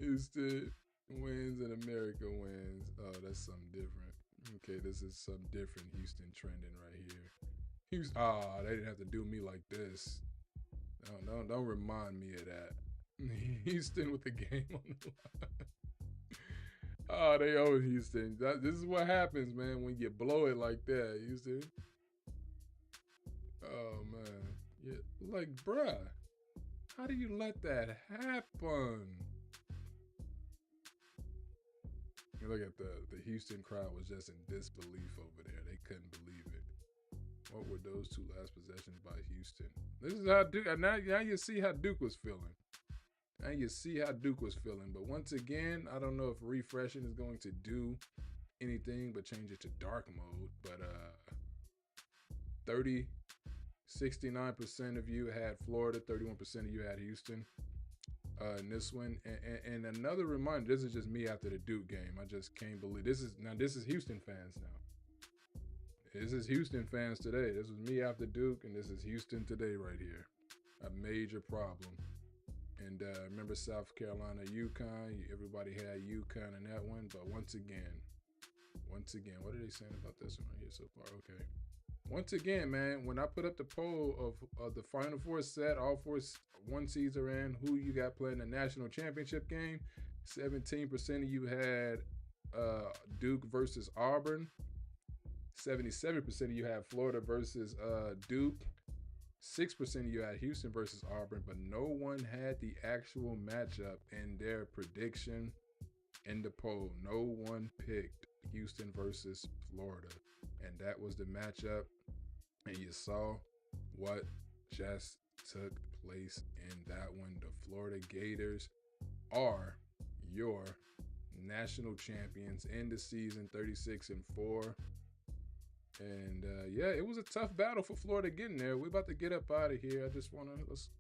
Houston wins and America wins. Oh, that's something different. Okay, this is something different. Houston trending right here. Houston. Oh, they didn't have to do me like this. Don't remind me of that. Houston with the game on the line. Oh, they owe Houston. This is what happens, man, when you blow it like that, Houston. Oh, man. Yeah, like, bruh, how do you let that happen? You look at the Houston crowd was just in disbelief over there. They couldn't believe it. What were those two last possessions by Houston? This is how Duke, now you see how Duke was feeling. Now you see how Duke was feeling. But once again, I don't know if refreshing is going to do anything but change it to dark mode. But 69% of you had Florida, 31% of you had Houston in this one. And another reminder, this is just me after the Duke game. I just can't believe this is Houston fans now. This is Houston fans today. This was me after Duke, and this is Houston today right here. A major problem. And remember South Carolina, UConn. Everybody had UConn in that one. But once again, what are they saying about this one right here so far? Okay. Once again, man, when I put up the poll of the Final Four set, all four one seeds are in, who you got playing the national championship game, 17% of you had Duke versus Auburn. 77% of you had Florida versus Duke. 6% of you had Houston versus Auburn, but no one had the actual matchup in their prediction in the poll. No one picked Houston versus Florida, and that was the matchup. And you saw what just took place in that one. The Florida Gators are your national champions in the season, 36-4. And yeah, it was a tough battle for Florida getting there. We're about to get up out of here. I just want to let's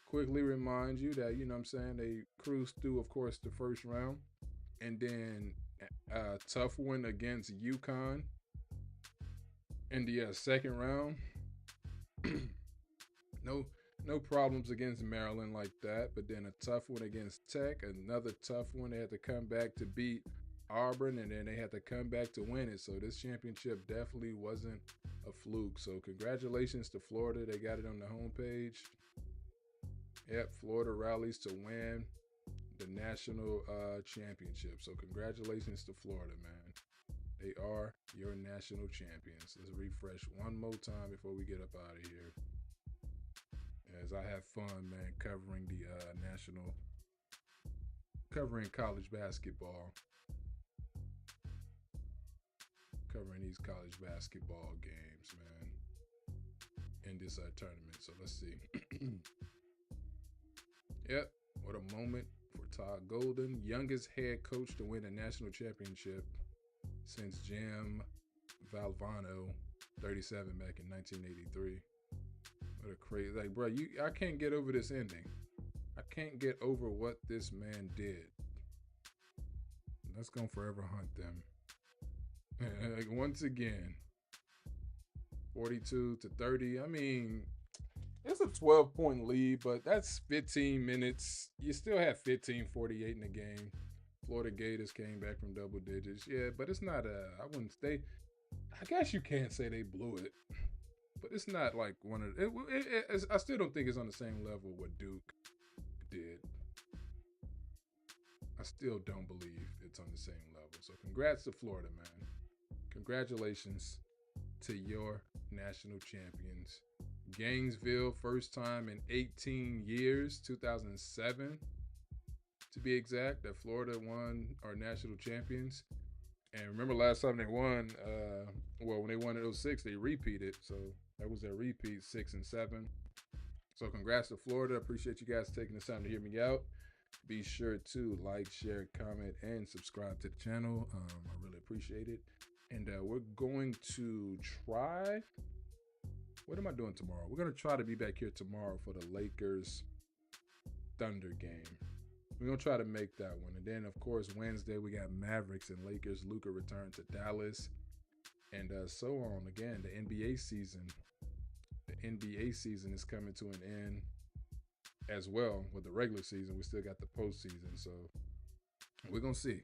quickly remind you that, you know what I'm saying, they cruised through, of course, the first round. And then a tough win against UConn in the second round. No problems against Maryland like that. But then a tough one against Tech. Another tough one. They had to come back to beat Auburn, and then they had to come back to win it. So this championship definitely wasn't a fluke. So congratulations to Florida. They got it on the homepage. Yep, Florida rallies to win the national championship. So congratulations to Florida, man. They are your national champions. Let's refresh one more time before we get up out of here. As I have fun, man, covering the covering college basketball. Covering these college basketball games, man, in this tournament. So let's see. Yep, what a moment for Todd Golden, youngest head coach to win a national championship since Jim Valvano, 37, back in 1983. What a crazy, like, bro, I can't get over this ending. I can't get over what this man did. Let's go forever hunt them. Like, once again, 42-30. I mean, it's a 12-point lead, but that's 15 minutes. You still have 15:48 in the game. Florida Gators came back from double digits. Yeah, but it's not I wouldn't say, I guess you can't say they blew it, but it's not like one of I still don't think it's on the same level what Duke did. I still don't believe it's on the same level. So congrats to Florida, man. Congratulations to your national champions. Gainesville, first time in 18 years, 2007 to be exact, that Florida won our national champions. And remember last time they won, when they won in 06, they repeated. So that was their repeat, 6 and 7. So congrats to Florida. Appreciate you guys taking the time to hear me out. Be sure to like, share, comment, and subscribe to the channel. I really appreciate it. And we're going to try, what am I doing tomorrow? We're going to try to be back here tomorrow for the Lakers Thunder game. We're going to try to make that one. And then, of course, Wednesday, we got Mavericks and Lakers. Luka returned to Dallas. And so on. Again, the NBA season. The NBA season is coming to an end as well. With the regular season, we still got the postseason. So we're going to see.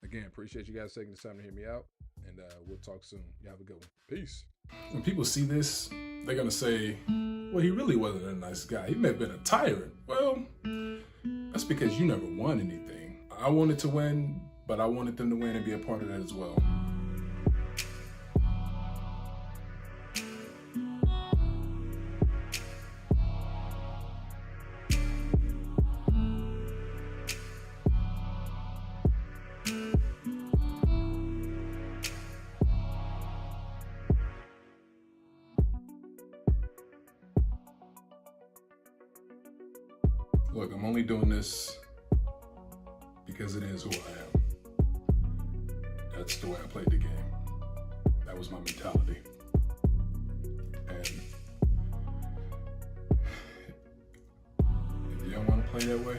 Again, appreciate you guys taking the time to hear me out. And we'll talk soon. You have a good one. Peace. When people see this, they're going to say, well, he really wasn't a nice guy. He may have been a tyrant. Well, that's because you never won anything. I wanted to win, but I wanted them to win and be a part of that as well. Look, I'm only doing this because it is who I am. That's the way I played the game. That was my mentality. And if you don't want to play that way,